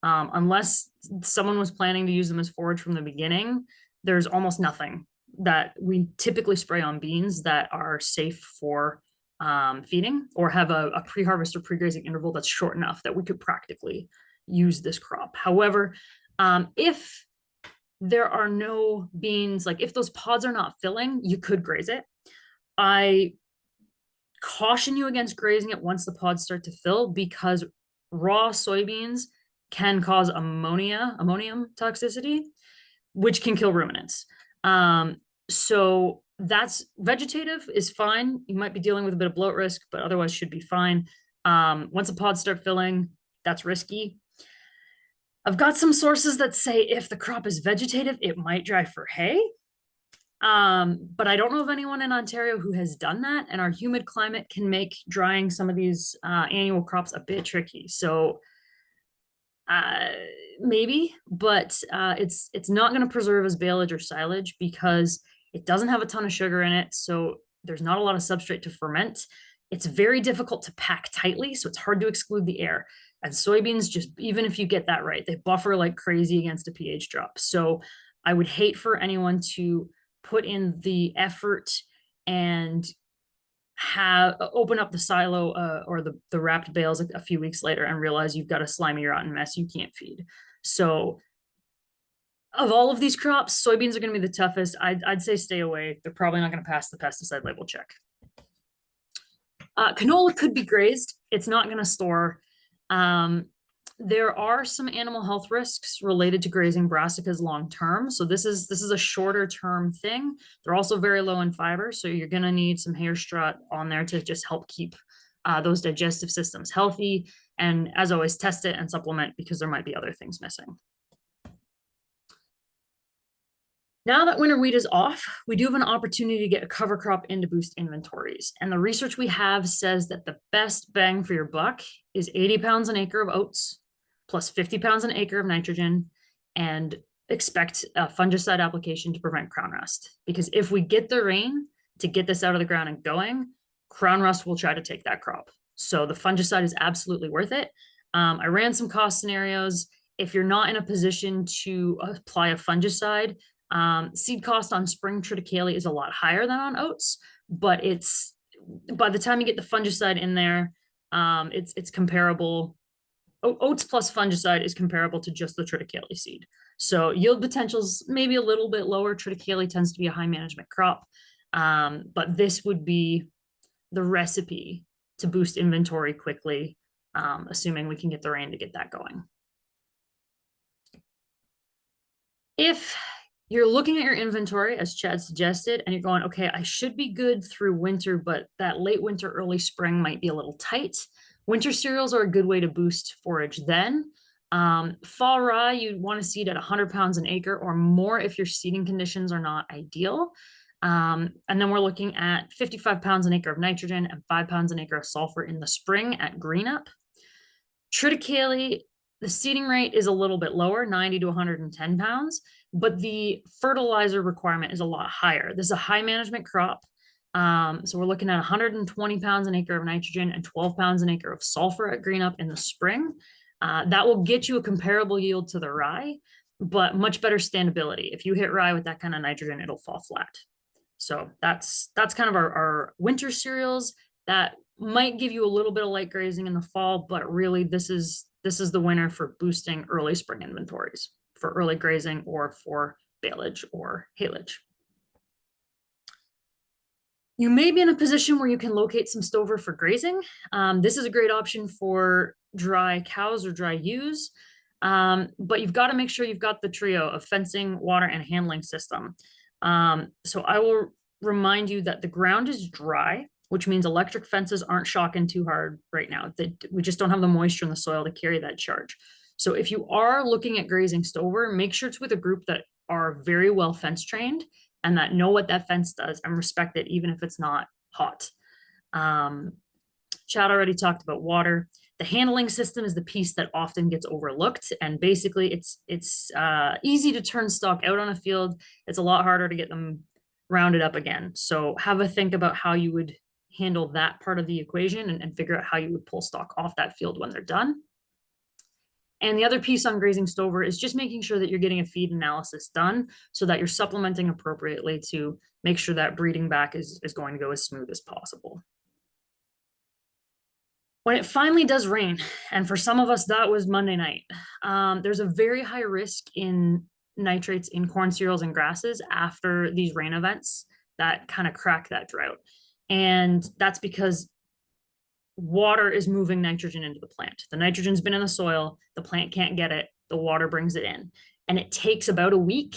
Unless someone was planning to use them as forage from the beginning, there's almost nothing that we typically spray on beans that are safe for feeding, or have a pre-harvest or pre-grazing interval that's short enough that we could practically use this crop. However, if there are no beans, like if those pods are not filling, you could graze it. I caution you against grazing it once the pods start to fill, because raw soybeans can cause ammonium toxicity, which can kill ruminants. So that's vegetative is fine. You might be dealing with a bit of bloat risk, but otherwise should be fine. Once the pods start filling, that's risky. I've got some sources that say if the crop is vegetative, it might dry for hay. But I don't know of anyone in Ontario who has done that, and our humid climate can make drying some of these annual crops a bit tricky. So maybe, but it's not going to preserve as baleage or silage because it doesn't have a ton of sugar in it. So there's not a lot of substrate to ferment. It's very difficult to pack tightly, so it's hard to exclude the air. And soybeans, just even if you get that right, they buffer like crazy against a pH drop. So I would hate for anyone to put in the effort and open up the silo or the wrapped bales a few weeks later and realize you've got a slimy, rotten mess you can't feed. So of all of these crops, soybeans are going to be the toughest. I'd say stay away. They're probably not going to pass the pesticide label check. Canola could be grazed. It's not going to store. There are some animal health risks related to grazing brassicas long term. So this is a shorter term thing. They're also very low in fiber, so you're going to need some hair strut on there to just help keep those digestive systems healthy. And as always, test it and supplement because there might be other things missing. Now that winter wheat is off, we do have an opportunity to get a cover crop in to boost inventories. And the research we have says that the best bang for your buck is 80 pounds an acre of oats, plus 50 pounds an acre of nitrogen, and expect a fungicide application to prevent crown rust. Because if we get the rain to get this out of the ground and going, crown rust will try to take that crop. So the fungicide is absolutely worth it. I ran some cost scenarios. If you're not in a position to apply a fungicide, seed cost on spring triticale is a lot higher than on oats, but it's by the time you get the fungicide in there, it's comparable. Oats plus fungicide is comparable to just the triticale seed. So yield potential's maybe a little bit lower. Triticale tends to be a high management crop, but this would be the recipe to boost inventory quickly, assuming we can get the rain to get that going. If you're looking at your inventory, as Chad suggested, and you're going, okay, I should be good through winter, but that late winter, early spring might be a little tight. Winter cereals are a good way to boost forage then. Fall rye, you'd want to seed at 100 pounds an acre or more if your seeding conditions are not ideal. And then we're looking at 55 pounds an acre of nitrogen and 5 pounds an acre of sulfur in the spring at green up. Triticale, the seeding rate is a little bit lower, 90 to 110 pounds, but the fertilizer requirement is a lot higher. This is a high management crop. So we're looking at 120 pounds an acre of nitrogen and 12 pounds an acre of sulfur at green up in the spring. That will get you a comparable yield to the rye, but much better standability. If you hit rye with that kind of nitrogen, it'll fall flat. So that's kind of our winter cereals. That might give you a little bit of light grazing in the fall, but really this is the winner for boosting early spring inventories for early grazing or for baleage or haylage. You may be in a position where you can locate some stover for grazing. This is a great option for dry cows or dry ewes, but you've got to make sure you've got the trio of fencing, water, and handling system. So I will remind you that the ground is dry, which means electric fences aren't shocking too hard right now. We just don't have the moisture in the soil to carry that charge. So if you are looking at grazing stover, make sure it's with a group that are very well fence trained and that know what that fence does and respect it, even if it's not hot. Chad already talked about water. The handling system is the piece that often gets overlooked. And basically it's easy to turn stock out on a field. It's a lot harder to get them rounded up again. So have a think about how you would handle that part of the equation and figure out how you would pull stock off that field when they're done. And the other piece on grazing stover is just making sure that you're getting a feed analysis done so that you're supplementing appropriately to make sure that breeding back is going to go as smooth as possible. When it finally does rain, and for some of us that was Monday night, there's a very high risk in nitrates in corn cereals and grasses after these rain events that kind of crack that drought. And that's because water is moving nitrogen into the plant. The nitrogen's been in the soil, the plant can't get it, the water brings it in. And it takes about a week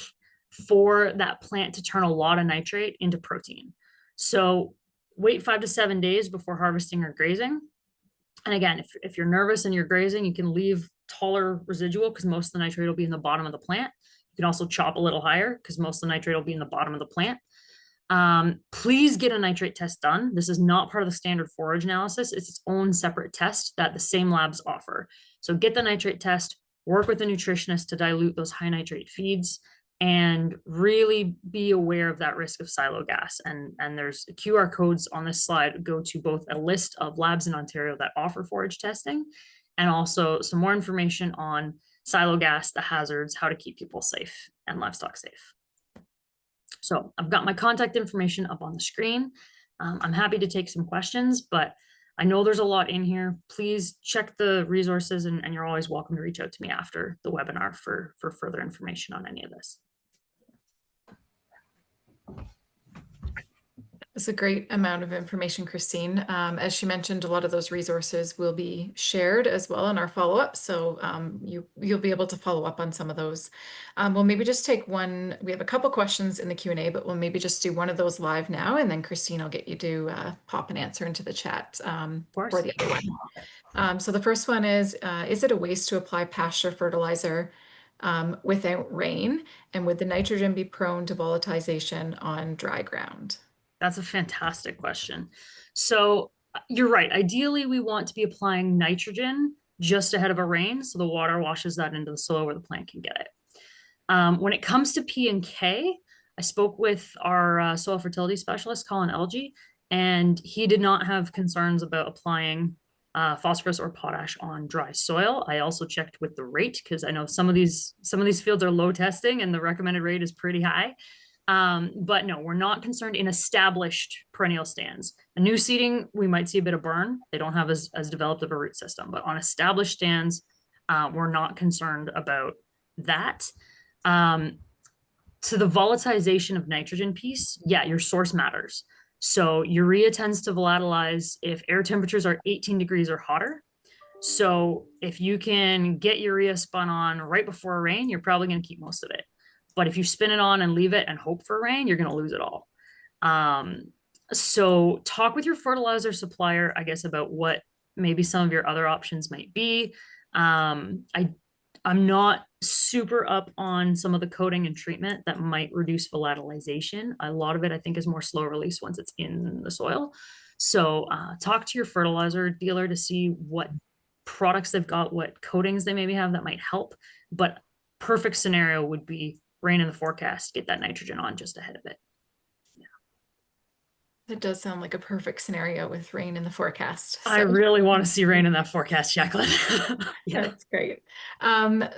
for that plant to turn a lot of nitrate into protein. So wait 5 to 7 days before harvesting or grazing. And again, if you're nervous and you're grazing, you can leave taller residual because most of the nitrate will be in the bottom of the plant. You can also chop a little higher because most of the nitrate will be in the bottom of the plant. Please get a nitrate test done. This is not part of the standard forage analysis. It's its own separate test that the same labs offer. So get the nitrate test, work with a nutritionist to dilute those high nitrate feeds, and really be aware of that risk of silo gas. And there's QR codes on this slide go to both a list of labs in Ontario that offer forage testing and also some more information on silo gas, the hazards, how to keep people safe and livestock safe. So I've got my contact information up on the screen. I'm happy to take some questions, but I know there's a lot in here. Please check the resources, and you're always welcome to reach out to me after the webinar for further information on any of this. It's a great amount of information, Christine. As she mentioned, a lot of those resources will be shared as well in our follow-up. So you'll be able to follow up on some of those. We'll maybe just take one. We have a couple questions in the Q&A, but we'll maybe just do one of those live now. And then Christine, I'll get you to pop an answer into the chat for the other one. So the first one is it a waste to apply pasture fertilizer without rain? And would the nitrogen be prone to volatilization on dry ground? That's a fantastic question. So you're right. Ideally, we want to be applying nitrogen just ahead of a rain, so the water washes that into the soil where the plant can get it. When it comes to P and K, I spoke with our soil fertility specialist, Colin Elgie, and he did not have concerns about applying phosphorus or potash on dry soil. I also checked with the rate, because I know some of these fields are low testing and the recommended rate is pretty high. But no, we're not concerned in established perennial stands. A new seeding, we might see a bit of burn. They don't have as developed of a root system, but on established stands, we're not concerned about that. To the volatilization of nitrogen piece, yeah, your source matters. So urea tends to volatilize if air temperatures are 18 degrees or hotter. So if you can get urea spun on right before a rain, you're probably going to keep most of it. But if you spin it on and leave it and hope for rain, you're going to lose it all. So talk with your fertilizer supplier, I guess, about what maybe some of your other options might be. I'm not super up on some of the coating and treatment that might reduce volatilization. A lot of it, I think, is more slow release once it's in the soil. So talk to your fertilizer dealer to see what products they've got, what coatings they maybe have that might help. But perfect scenario would be rain in the forecast, get that nitrogen on just ahead of it. That does sound like a perfect scenario with rain in the forecast. I really want to see rain in that forecast, Jacqueline. Yeah, that's great.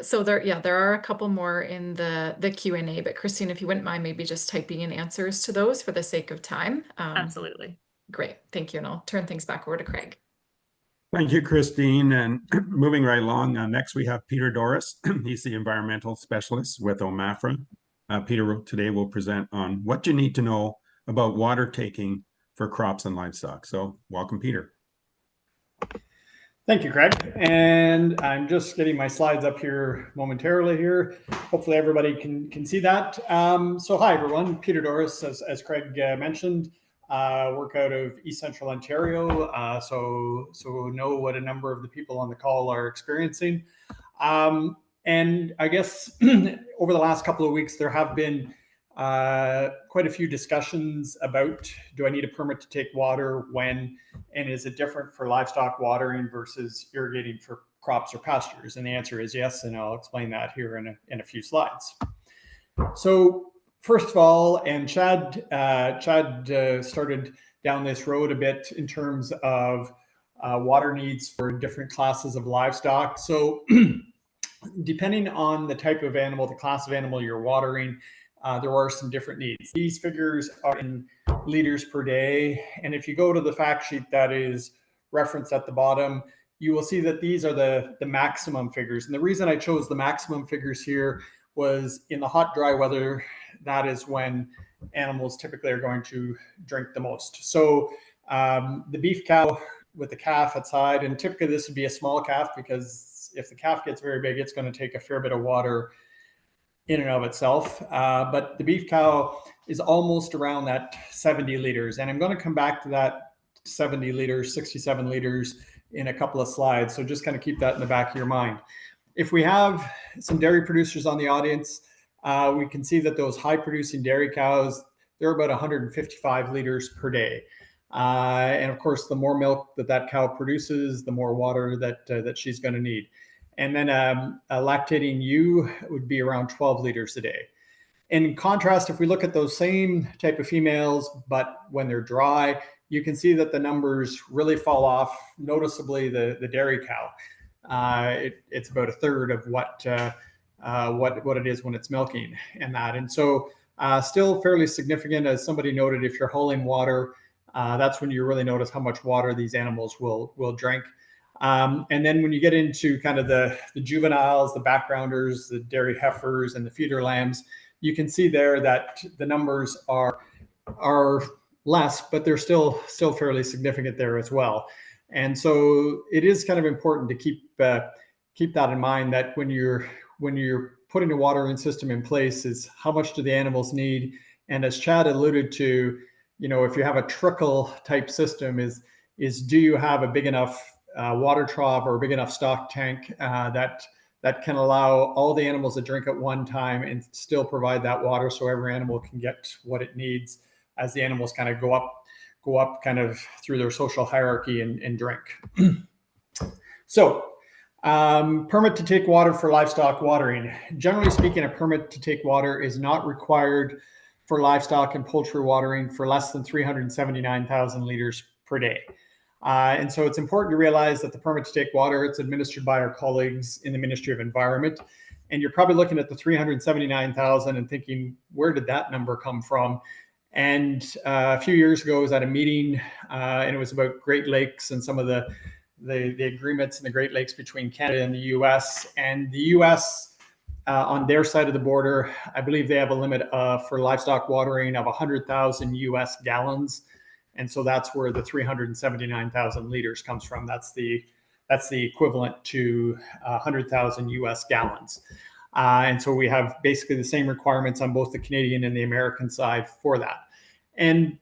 So there are a couple more in the Q&A, but Christine, if you wouldn't mind maybe just typing in answers to those for the sake of time. Absolutely. Great, thank you. And I'll turn things back over to Craig. Thank you, Christine. And moving right along, next we have Peter Doris. He's the environmental specialist with OMAFRA. Peter today will present on what you need to know about water taking for crops and livestock. So welcome, Peter. Thank you, Craig. And I'm just getting my slides up here momentarily here. Hopefully everybody can see that. So hi, everyone. Peter Doris, as Craig mentioned, work out of East Central Ontario. So know what a number of the people on the call are experiencing. And I guess over the last couple of weeks, there have been quite a few discussions about, do I need a permit to take water when, and is it different for livestock watering versus irrigating for crops or pastures? And the answer is yes, and I'll explain that here in a few slides. So first of all, and Chad started down this road a bit in terms of water needs for different classes of livestock. So depending on the type of animal, the class of animal you're watering, there are some different needs. These figures are in liters per day. And if you go to the fact sheet that is referenced at the bottom, you will see that these are the maximum figures. And the reason I chose the maximum figures here was in the hot, dry weather, that is when animals typically are going to drink the most. So the beef cow with the calf outside, and typically this would be a small calf, because if the calf gets very big, it's going to take a fair bit of water in and of itself. But the beef cow is almost around that 70 liters. And I'm going to come back to that 70 liters, 67 liters in a couple of slides. So just kind of keep that in the back of your mind. If we have some dairy producers on the audience, we can see that those high producing dairy cows, they're about 155 liters per day. And of course, the more milk that cow produces, the more water that she's going to need. And then a lactating ewe would be around 12 liters a day. In contrast, if we look at those same type of females, but when they're dry, you can see that the numbers really fall off noticeably. The dairy cow, it's about a third of what it is when it's milking and that. And so still fairly significant, as somebody noted, if you're hauling water That's when you really notice how much water these animals will drink. And then when you get into kind of the juveniles, the backgrounders, the dairy heifers, and the feeder lambs, you can see there that the numbers are less, but they're still fairly significant there as well. And so it is kind of important to keep that in mind, that when you're putting a watering system in place, is how much do the animals need? And as Chad alluded to, if you have a trickle type system, is do you have a big enough water trough or a big enough stock tank that can allow all the animals to drink at one time and still provide that water, so every animal can get what it needs as the animals kind of go up kind of through their social hierarchy and drink. So permit to take water for livestock watering. Generally speaking, a permit to take water is not required for livestock and poultry watering for less than 379,000 liters per day. And so it's important to realize that the permit to take water, it's administered by our colleagues in the Ministry of Environment. And you're probably looking at the 379,000 and thinking, where did that number come from? And a few years ago, I was at a meeting, and it was about Great Lakes and some of the agreements in the Great Lakes between Canada and the US. And the US, on their side of the border, I believe they have a limit for livestock watering of 100,000 US gallons. And so that's where the 379,000 liters comes from. That's the equivalent to 100,000 US gallons. And so we have basically the same requirements on both the Canadian and the American side for that. And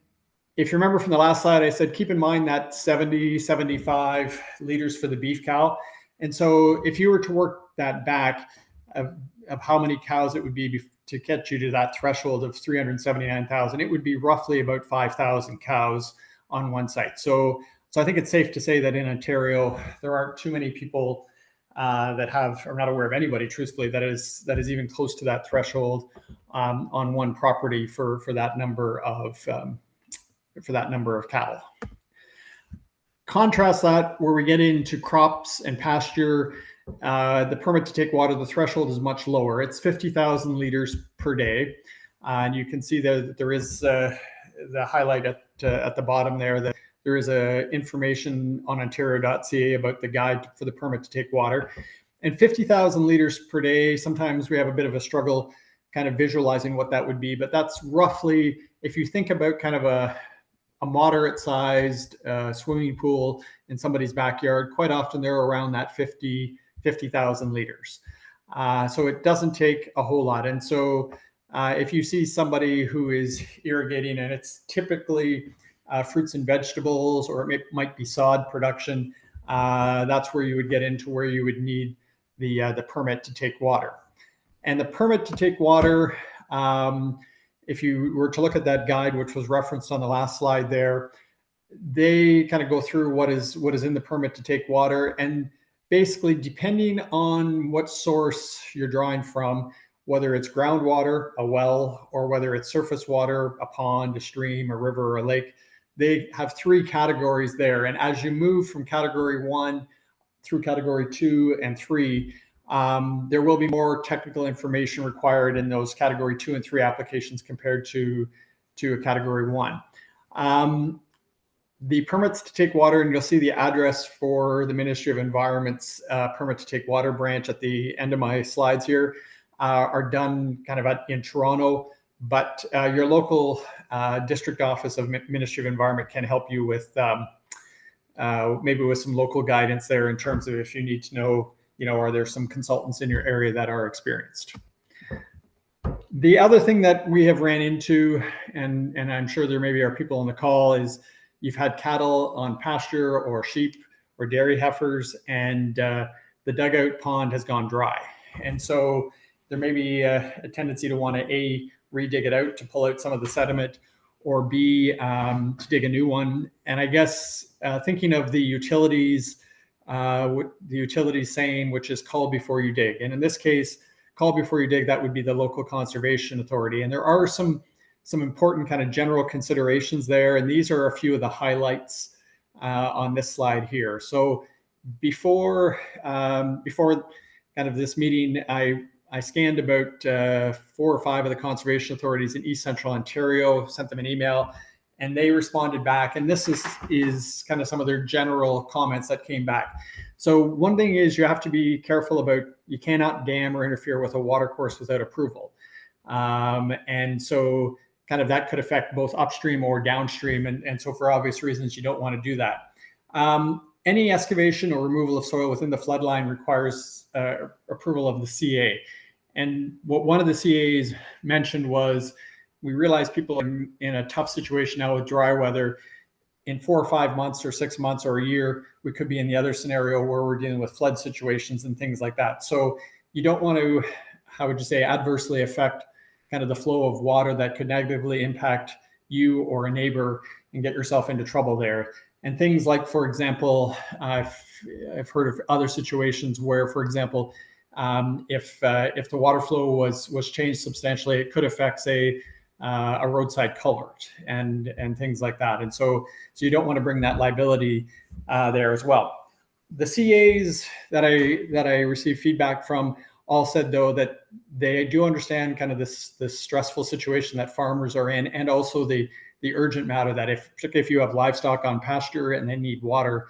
if you remember from the last slide, I said, keep in mind that 70, 75 liters for the beef cow. And so if you were to work that back of how many cows it would be to get you to that threshold of 379,000, it would be roughly about 5,000 cows on one site. So I think it's safe to say that in Ontario, there aren't too many people that are not aware of anybody, truthfully, that is even close to that threshold on one property for that number of cattle. Contrast that where we get into crops and pasture, the permit to take water, the threshold is much lower. It's 50,000 liters per day. And you can see that there is the highlight at the bottom there, that there is information on ontario.ca about the guide for the permit to take water. And 50,000 liters per day, sometimes we have a bit of a struggle kind of visualizing what that would be, but that's roughly, if you think about kind of a moderate sized swimming pool in somebody's backyard, quite often they're around that 50,000 liters. So it doesn't take a whole lot. And so if you see somebody who is irrigating, and it's typically fruits and vegetables, or it might be sod production, that's where you would get into where you would need the permit to take water. And the permit to take water, if you were to look at that guide, which was referenced on the last slide there, they kind of go through what is in the permit to take water. And basically, depending on what source you're drawing from, whether it's groundwater, a well, or whether it's surface water, a pond, a stream, a river, or a lake, they have three categories there. And as you move from category 1 through category 2 and 3, there will be more technical information required in those category 2 and 3 applications compared to a category 1. The permits to take water, and you'll see the address for the Ministry of Environment's permit to take water branch at the end of my slides here, are done kind of in Toronto, but your local district office of Ministry of Environment can help you with maybe with some local guidance there in terms of if you need to know, are there some consultants in your area that are experienced. The other thing that we have ran into, and I'm sure there maybe are people on the call, is you've had cattle on pasture or sheep or dairy heifers, and the dugout pond has gone dry. And so there may be a tendency to want to A, redig it out to pull out some of the sediment, or B, to dig a new one. And I guess thinking of the utilities saying, which is call before you dig. And in this case, call before you dig, that would be the local conservation authority. And there are some important kind of general considerations there. And these are a few of the highlights on this slide here. So before kind of this meeting, I scanned about 4 or 5 of the conservation authorities in East Central Ontario, sent them an email, and they responded back. And this is kind of some of their general comments that came back. So one thing is you have to be careful about, you cannot dam or interfere with a water course without approval. And so kind of that could affect both upstream or downstream. And so for obvious reasons, you don't want to do that. Any excavation or removal of soil within the floodline requires approval of the CA. And what one of the CAs mentioned was, we realize people are in a tough situation now with dry weather. In 4 or 5 months or 6 months or a year, we could be in the other scenario where we're dealing with flood situations and things like that. So you don't want to, how would you say, adversely affect kind of the flow of water that could negatively impact you or a neighbor and get yourself into trouble there. And things like, for example, I've heard of other situations where, for example, if the water flow was changed substantially, it could affect, say, a roadside culvert and things like that. And so you don't want to bring that liability there as well. The CAs that I received feedback from all said, though, that they do understand kind of this stressful situation that farmers are in, and also the urgent matter that particularly if you have livestock on pasture and they need water,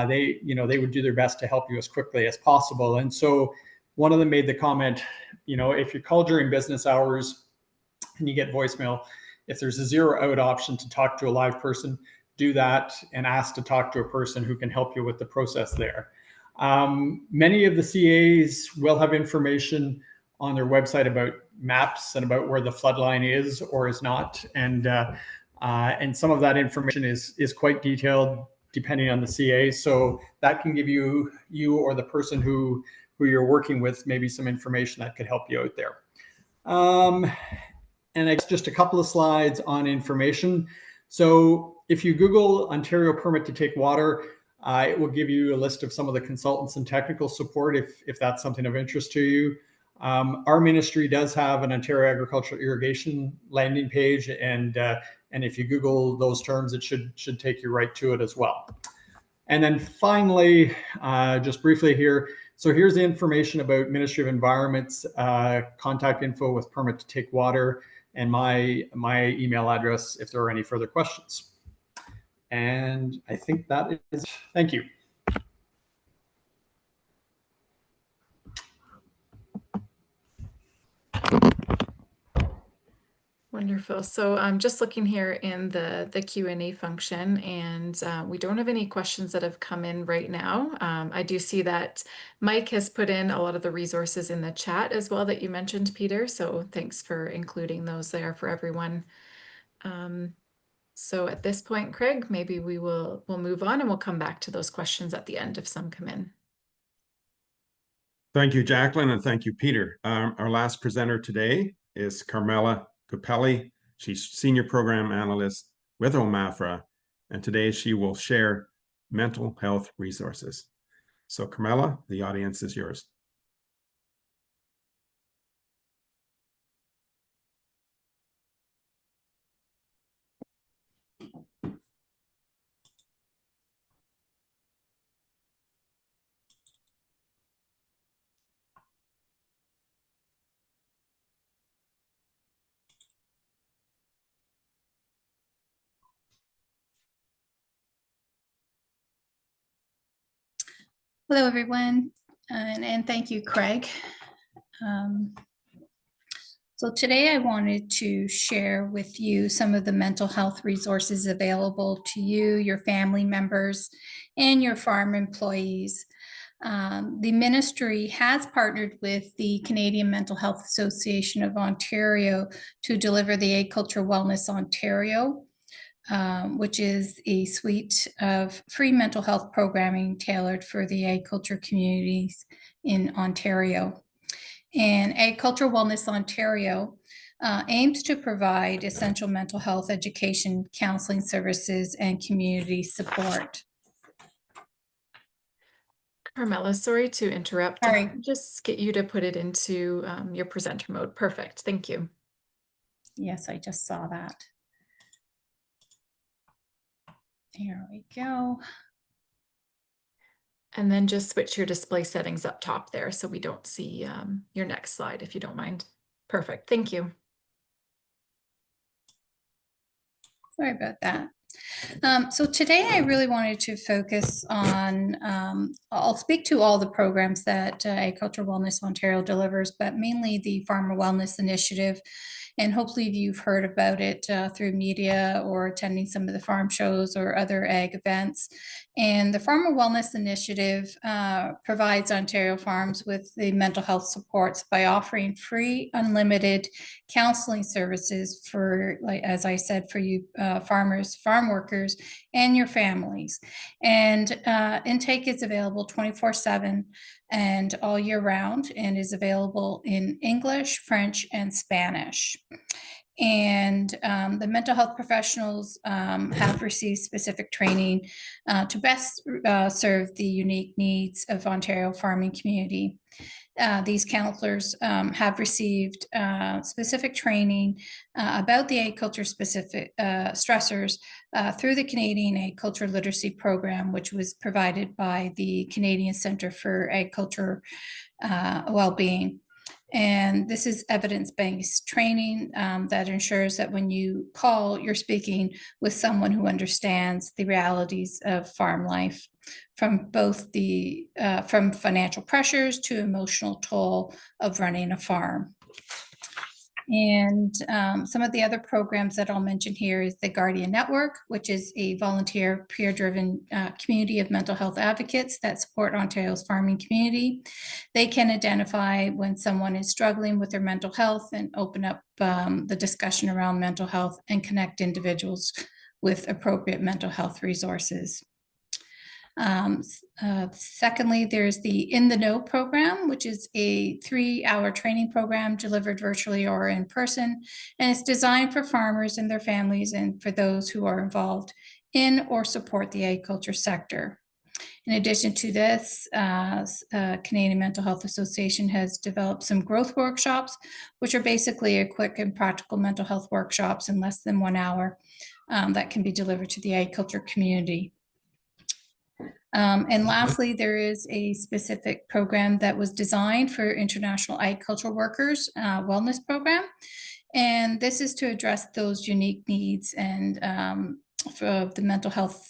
they would do their best to help you as quickly as possible. And so one of them made the comment, if you call during business hours and you get voicemail, if there's a 0 out option to talk to a live person, do that and ask to talk to a person who can help you with the process there. Many of the CAs will have information on their website about maps and about where the flood line is or is not. And some of that information is quite detailed depending on the CA. So that can give you or the person who you're working with maybe some information that could help you out there. And I guess just a couple of slides on information. So if you Google Ontario permit to take water, it will give you a list of some of the consultants and technical support if that's something of interest to you. Our ministry does have an Ontario Agricultural Irrigation landing page, and if you Google those terms, it should take you right to it as well. And then finally, just briefly here, so here's the information about Ministry of Environment's contact info with permit to take water, and my email address if there are any further questions. And I think that is, thank you. Wonderful. So I'm just looking here in the Q&A function, and we don't have any questions that have come in right now. I do see that Mike has put in a lot of the resources in the chat as well that you mentioned, Peter. So thanks for including those there for everyone. So at this point, Craig, maybe we'll move on and we'll come back to those questions at the end if some come in. Thank you, Jacqueline, and thank you, Peter. Our last presenter today is Carmela Capelli. She's Senior Program Analyst with OMAFRA, and today she will share mental health resources. So Carmela, the audience is yours. Hello, everyone, and thank you, Craig. So today I wanted to share with you some of the mental health resources available to you, your family members, and your farm employees. The ministry has partnered with the Canadian Mental Health Association of Ontario to deliver the Agriculture Wellness Ontario, which is a suite of free mental health programming tailored for the agriculture communities in Ontario. And Agriculture Wellness Ontario aims to provide essential mental health education, counseling services, and community support. Carmela, sorry to interrupt. Sorry. Just get you to put it into your presenter mode. Perfect. Thank you. Yes, I just saw that. There we go. And then just switch your display settings up top there so we don't see your next slide, if you don't mind. Perfect. Thank you. Sorry about that. So today I really wanted to focus on, I'll speak to all the programs that Agriculture Wellness Ontario delivers, but mainly the Farmer Wellness Initiative. And hopefully you've heard about it through media or attending some of the farm shows or other ag events. And the Farmer Wellness Initiative provides Ontario farms with the mental health supports by offering free, unlimited counseling services for, like, as I said, for you farmers, farm workers, and your families. And intake is available 24/7 and all year round, and is available in English, French, and Spanish. And the mental health professionals have received specific training to best serve the unique needs of Ontario farming community. These counselors have received specific training about the agriculture specific stressors through the Canadian Agriculture Literacy Program, which was provided by the Canadian Centre for Agriculture Wellbeing. And this is evidence-based training that ensures that when you call, you're speaking with someone who understands the realities of farm life, from both the from financial pressures to emotional toll of running a farm. And some of the other programs that I'll mention here is the Guardian Network, which is a volunteer peer-driven community of mental health advocates that support Ontario's farming community. They can identify when someone is struggling with their mental health and open up the discussion around mental health and connect individuals with appropriate mental health resources. Secondly, there's the In the Know program, which is a 3-hour training program delivered virtually or in person, and it's designed for farmers and their families and for those who are involved in or support the agriculture sector. In addition to this, Canadian Mental Health Association has developed some growth workshops, which are basically a quick and practical mental health workshops in less than 1 hour that can be delivered to the agriculture community. And lastly, there is a specific program that was designed for international agricultural workers wellness program. And this is to address those unique needs and for the mental health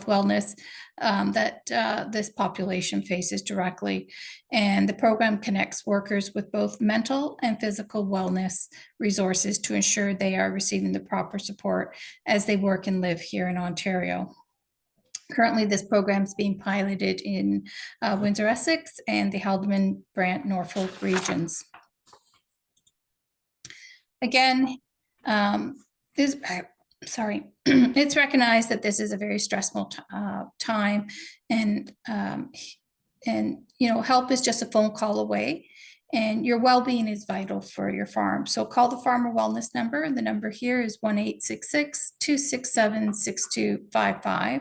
wellness that this population faces directly. And the program connects workers with both mental and physical wellness resources to ensure they are receiving the proper support as they work and live here in Ontario. Currently, this program is being piloted in Windsor, Essex, and the Haldimand, Brant, Norfolk regions. Again, it's recognized that this is a very stressful time, and help is just a phone call away, and your well-being is vital for your farm. So call the Farmer Wellness number, and the number here is 1-866-267-6255.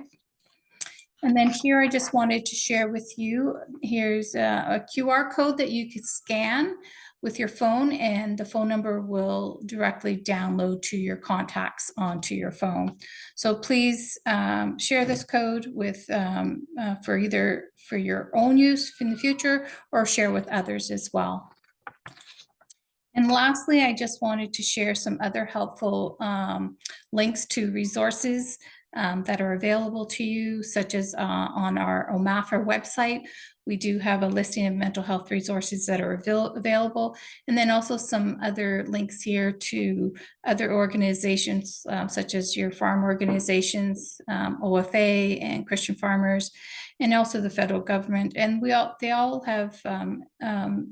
And then here, I just wanted to share with you, here's a QR code that you could scan with your phone, and the phone number will directly download to your contacts onto your phone. So please share this code with for either for your own use in the future or share with others as well. And lastly, I just wanted to share some other helpful links to resources that are available to you, such as on our OMAFRA website. We do have a listing of mental health resources that are available, and then also some other links here to other organizations, such as your farm organizations, OFA and Christian Farmers, and also the federal government. And they all have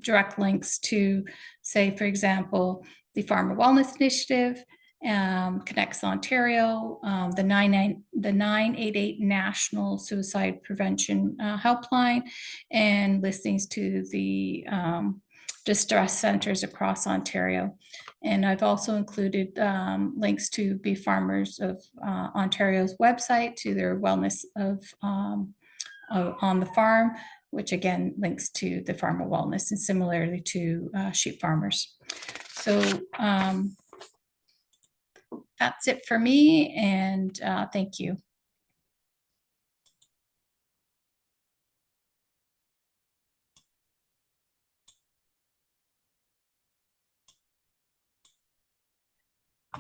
direct links to, say, for example, the Farmer Wellness Initiative, Connects Ontario, the 988 National Suicide Prevention Helpline, and listings to the distress centers across Ontario. And I've also included links to Bee Farmers of Ontario's website, to their wellness of on the farm, which again links to the Farmer Wellness, and similarly to sheep farmers. So that's it for me, and thank you.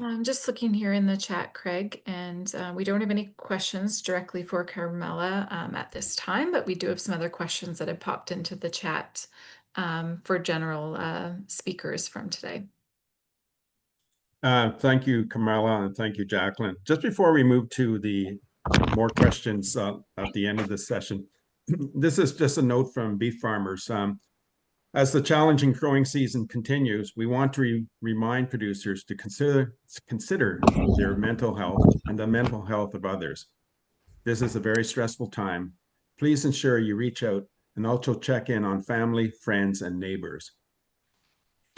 I'm just looking here in the chat, Craig, and we don't have any questions directly for Carmela at this time, but we do have some other questions that have popped into the chat for general speakers from today. Thank you, Carmela, and thank you, Jacqueline. Just before we move to the more questions at the end of this session, this is just a note from beef farmers. As the challenging growing season continues, we want to remind producers to consider their mental health and the mental health of others. This is a very stressful time. Please ensure you reach out and also check in on family, friends, and neighbors.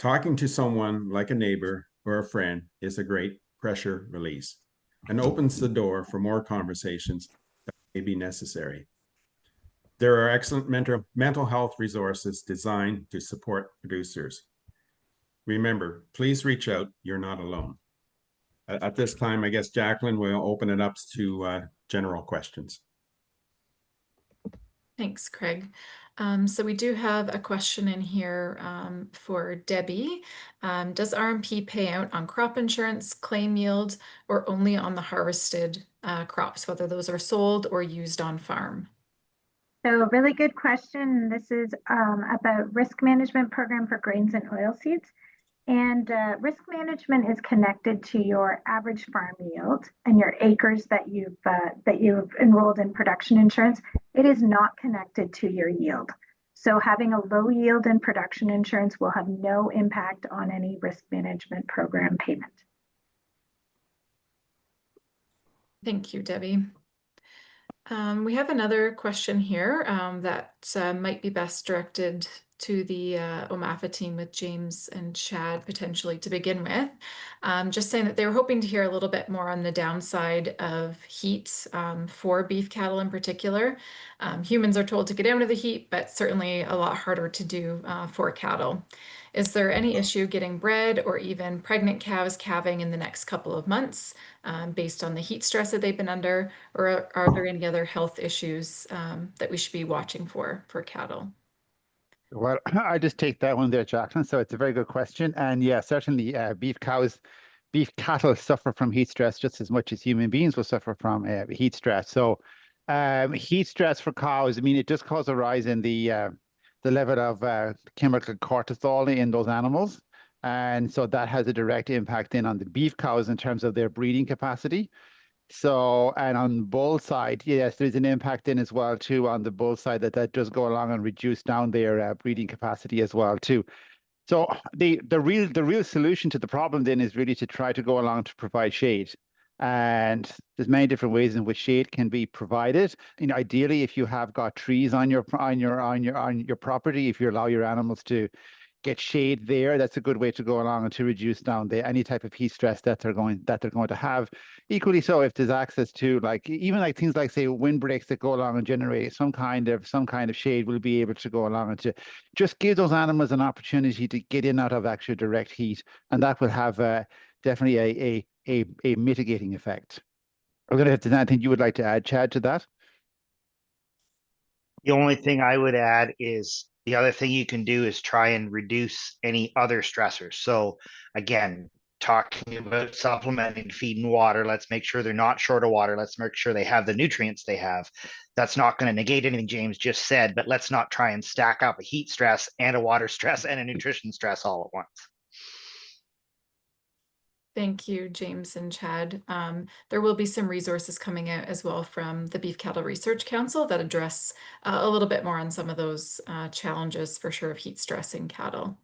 Talking to someone like a neighbor or a friend is a great pressure release and opens the door for more conversations that may be necessary. There are excellent mental health resources designed to support producers. Remember, please reach out. You're not alone. At this time, I guess, Jacqueline, will open it up to general questions. Thanks, Craig. So we do have a question in here for Debbie. Does RMP pay out on crop insurance, claim yield, or only on the harvested crops, whether those are sold or used on farm? So really good question. This is about risk management program for grains and oilseeds. And risk management is connected to your average farm yield and your acres that you've enrolled in production insurance. It is not connected to your yield. So having a low yield in production insurance will have no impact on any risk management program payment. Thank you, Debbie. We have another question here that might be best directed to the OMAFA team with James and Chad potentially to begin with. Just saying that they were hoping to hear a little bit more on the downside of heat for beef cattle in particular. Humans are told to get out of the heat, but certainly a lot harder to do for cattle. Is there any issue getting bred or even pregnant cows calving in the next couple of months based on the heat stress that they've been under, or are there any other health issues that we should be watching for cattle? Well, I just take that one there, Jacqueline. So it's a very good question. And yeah, certainly beef cattle suffer from heat stress just as much as human beings will suffer from heat stress. So heat stress for cows, I mean, it does cause a rise in the level of chemical cortisol in those animals. And so that has a direct impact then on the beef cows in terms of their breeding capacity. So, and on bull side, yes, there's an impact in as well too on the bull side that does go along and reduce down their breeding capacity as well too. So the real solution to the problem then is really to try to go along to provide shade. And there's many different ways in which shade can be provided. You know, ideally, if you have got trees on your property, if you allow your animals to get shade there, that's a good way to go along and to reduce down any type of heat stress that they're going to have. Equally so, if there's access to even things like say windbreaks that go along and generate some kind of shade, will be able to go along and to just give those animals an opportunity to get in out of actual direct heat, and that will have definitely a mitigating effect. I'm going to have to. I think you would like to add, Chad, to that. The only thing I would add is the other thing you can do is try and reduce any other stressors. So again, talking about supplementing feed and water, let's make sure they're not short of water. Let's make sure they have the nutrients they have. That's not going to negate anything James just said, but let's not try and stack up a heat stress and a water stress and a nutrition stress all at once. Thank you, James and Chad. There will be some resources coming out as well from the Beef Cattle Research Council that address a little bit more on some of those challenges for sure of heat stress in cattle.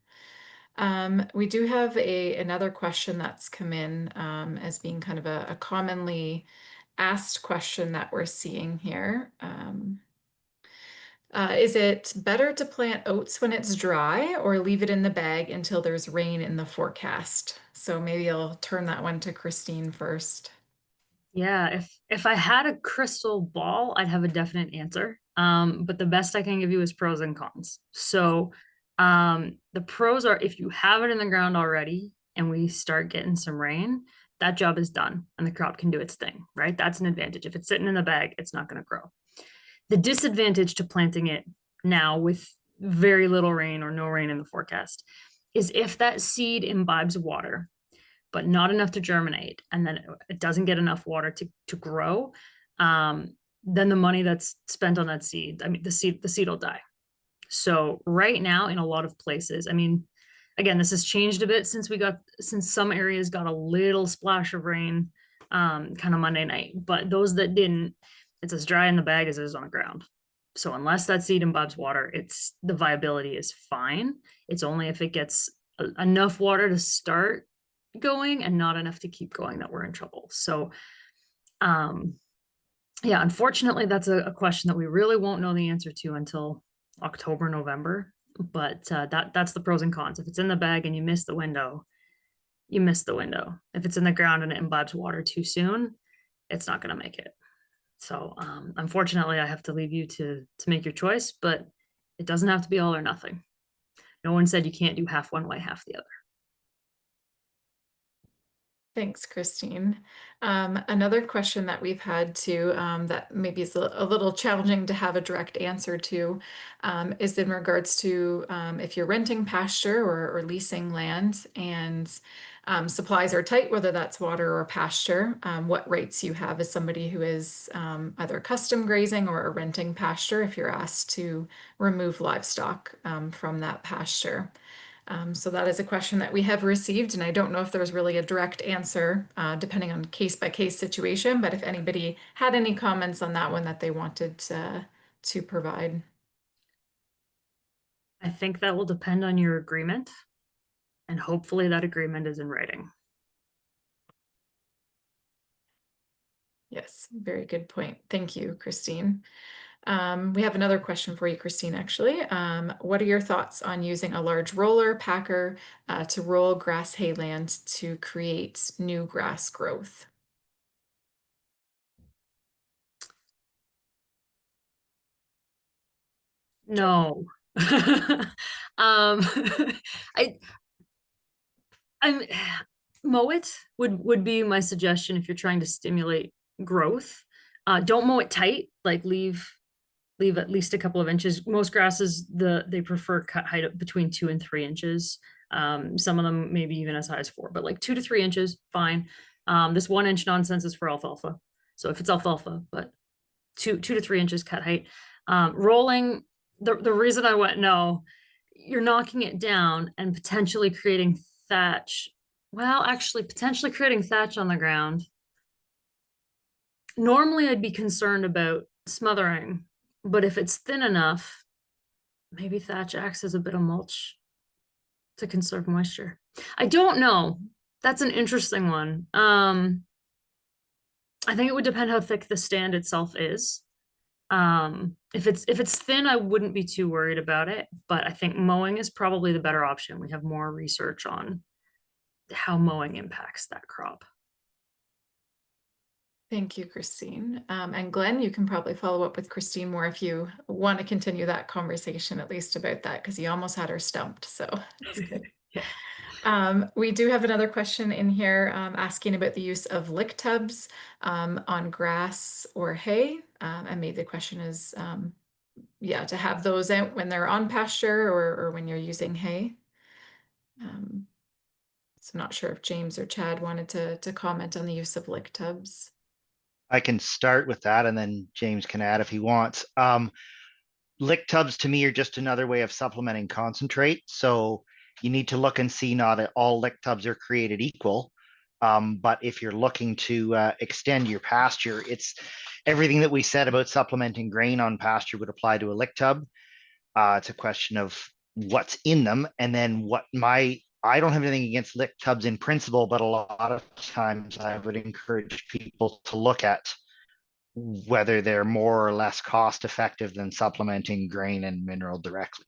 We do have another question that's come in as being kind of a commonly asked question that we're seeing here. Is it better to plant oats when it's dry or leave it in the bag until there's rain in the forecast? So maybe I'll turn that one to Christine first. Yeah, if I had a crystal ball, I'd have a definite answer. But the best I can give you is pros and cons. So the pros are if you have it in the ground already and we start getting some rain, that job is done and the crop can do its thing, right? That's an advantage. If it's sitting in the bag, it's not going to grow. The disadvantage to planting it now with very little rain or no rain in the forecast is if that seed imbibes water, but not enough to germinate, and then it doesn't get enough water to grow, then the money that's spent on that seed, I mean, the seed will die. So right now, in a lot of places, I mean, again, this has changed a bit since some areas got a little splash of rain, kind of Monday night, but those that didn't, it's as dry in the bag as it is on the ground. So unless that seed imbibes water, the viability is fine. It's only if it gets enough water to start going and not enough to keep going that we're in trouble. So, yeah, unfortunately, that's a question that we really won't know the answer to until October, November. But that's the pros and cons. If it's in the bag and you miss the window, you miss the window. If it's in the ground and it imbibes water too soon, it's not going to make it. So unfortunately, I have to leave you to make your choice, but it doesn't have to be all or nothing. No one said you can't do half one way, half the other. Thanks, Christine. Another question that we've had too, that maybe is a little challenging to have a direct answer to, is in regards to if you're renting pasture or leasing land and supplies are tight, whether that's water or pasture, what rights you have as somebody who is either custom grazing or renting pasture if you're asked to remove livestock from that pasture. So that is a question that we have received, and I don't know if there's really a direct answer, depending on case-by-case situation, but if anybody had any comments on that one that they wanted to provide. I think that will depend on your agreement, and hopefully that agreement is in writing. Yes, very good point. Thank you, Christine. We have another question for you, Christine, actually. What are your thoughts on using a large roller packer to roll grass hay land to create new grass growth? No. I'm mow it would be my suggestion if you're trying to stimulate growth. Don't mow it tight, like leave at least a couple of inches. Most grasses, they prefer cut height between 2 and 3 inches. Some of them maybe even as high as 4, but like 2 to 3 inches, fine. This 1 inch nonsense is for alfalfa. So if it's alfalfa, but 2 to 3 inches cut height. Rolling, the reason I went no, you're knocking it down and potentially creating thatch. Well, actually, potentially creating thatch on the ground. Normally, I'd be concerned about smothering, but if it's thin enough, maybe thatch acts as a bit of mulch to conserve moisture. I don't know. That's an interesting one. I think it would depend how thick the stand itself is. If it's thin, I wouldn't be too worried about it, but I think mowing is probably the better option. We have more research on how mowing impacts that crop. Thank you, Christine. And Glenn, you can probably follow up with Christine more if you want to continue that conversation, at least about that, because you almost had her stumped. So that's good. Yeah. We do have another question in here asking about the use of lick tubs on grass or hay. And maybe the question is, yeah, to have those out when they're on pasture or when you're using hay. So I'm not sure if James or Chad wanted to comment on the use of lick tubs. I can start with that, and then James can add if he wants. Lick tubs to me are just another way of supplementing concentrate. So you need to look and see not that all lick tubs are created equal. But if you're looking to extend your pasture, it's everything that we said about supplementing grain on pasture would apply to a lick tub. It's a question of what's in them, and then I don't have anything against lick tubs in principle, but a lot of times I would encourage people to look at whether they're more or less cost effective than supplementing grain and mineral directly.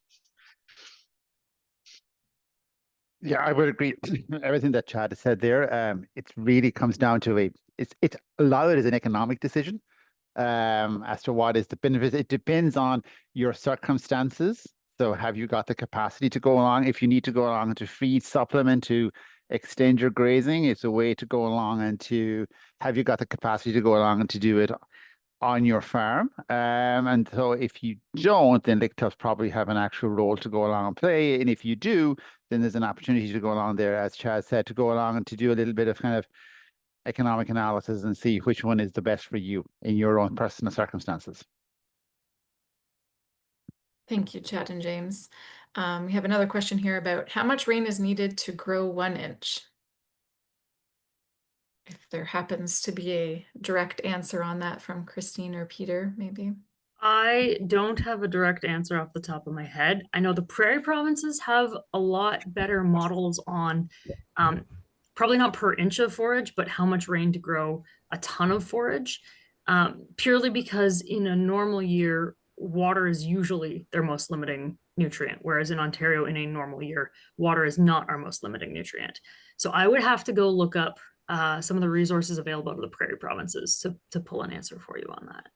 Yeah, I would agree. Everything that Chad has said there. It really comes down to it's a lot of it is an economic decision as to what is the benefit. It depends on your circumstances. So have you got the capacity to go along? If you need to go along and to feed supplement to extend your grazing, it's a way to go along and to have you got the capacity to go along and to do it on your farm. And so if you don't, then lick tubs probably have an actual role to go along and play. And if you do, then there's an opportunity to go along there, as Chad said, to go along and to do a little bit of kind of economic analysis and see which one is the best for you in your own personal circumstances. Thank you, Chad and James. We have another question here about how much rain is needed to grow 1 inch. If there happens to be a direct answer on that from Christine or Peter, maybe. I don't have a direct answer off the top of my head. I know the prairie provinces have a lot better models on probably not per inch of forage, but how much rain to grow a ton of forage, purely because in a normal year, water is usually their most limiting nutrient, whereas in Ontario, in a normal year, water is not our most limiting nutrient. So I would have to go look up some of the resources available to the prairie provinces to pull an answer for you on that.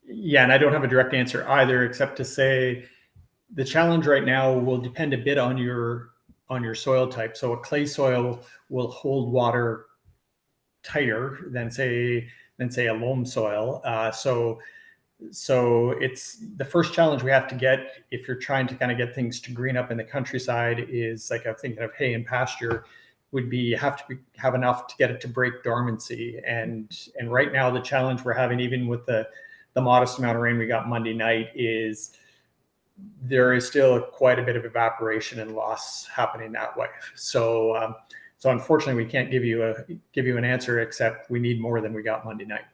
Yeah, and I don't have a direct answer either, except to say the challenge right now will depend a bit on your soil type. So a clay soil will hold water tighter than say a loam soil. So it's the first challenge we have to get if you're trying to kind of get things to green up in the countryside is, like, I'm thinking of hay and pasture, would be have enough to get it to break dormancy. And right now the challenge we're having, even with the modest amount of rain we got Monday night, is there is still quite a bit of evaporation and loss happening that way. So unfortunately, we can't give you an answer, except we need more than we got Monday night.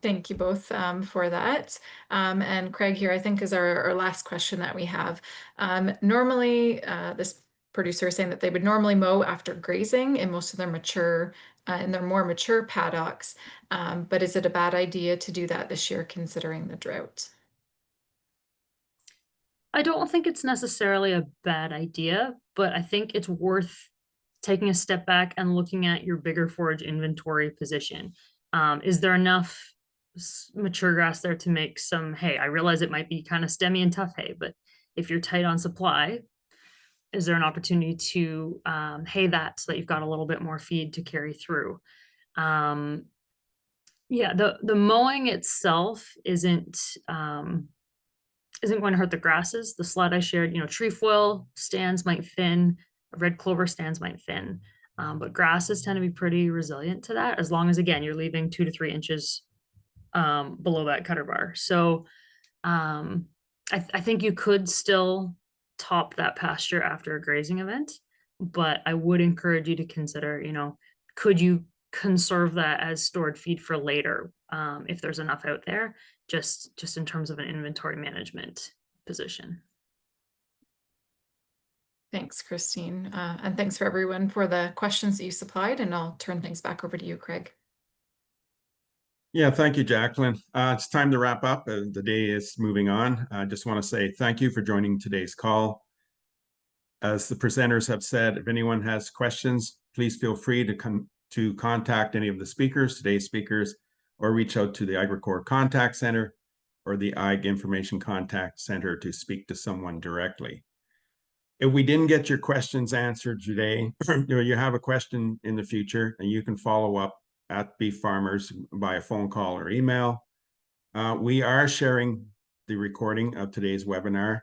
Thank you both for that. And Craig here, I think, is our last question that we have. Normally, this producer is saying that they would normally mow after grazing in most of their more mature paddocks. But is it a bad idea to do that this year, considering the drought? I don't think it's necessarily a bad idea, but I think it's worth taking a step back and looking at your bigger forage inventory position. Is there enough mature grass there to make some hay? I realize it might be kind of stemmy and tough hay, but if you're tight on supply, is there an opportunity to hay that so that you've got a little bit more feed to carry through? Yeah, the mowing itself isn't going to hurt the grasses. The slide I shared, trefoil stands might thin, red clover stands might thin, but grasses tend to be pretty resilient to that, as long as, again, you're leaving 2 to 3 inches below that cutter bar. So I think you could still top that pasture after a grazing event, but I would encourage you to consider, could you conserve that as stored feed for later, if there's enough out there, just in terms of an inventory management position. Thanks, Christine. And thanks for everyone for the questions that you supplied, and I'll turn things back over to you, Craig. Yeah, thank you, Jacqueline. It's time to wrap up. The day is moving on. I just want to say thank you for joining today's call. As the presenters have said, if anyone has questions, please feel free to contact any of today's speakers, or reach out to the AgriCorps Contact Center or the Ag Information Contact Center to speak to someone directly. If we didn't get your questions answered today, or you have a question in the future, and you can follow up at Beef Farmers by a phone call or email. We are sharing the recording of today's webinar,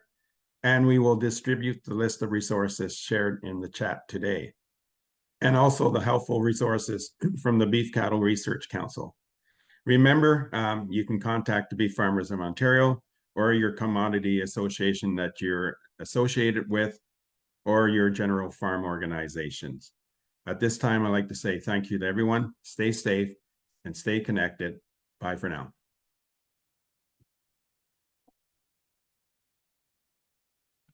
and we will distribute the list of resources shared in the chat today, and also the helpful resources from the Beef Cattle Research Council. Remember, you can contact the Beef Farmers of Ontario or your commodity association that you're associated with, or your general farm organizations. At this time, I'd like to say thank you to everyone. Stay safe and stay connected. Bye for now.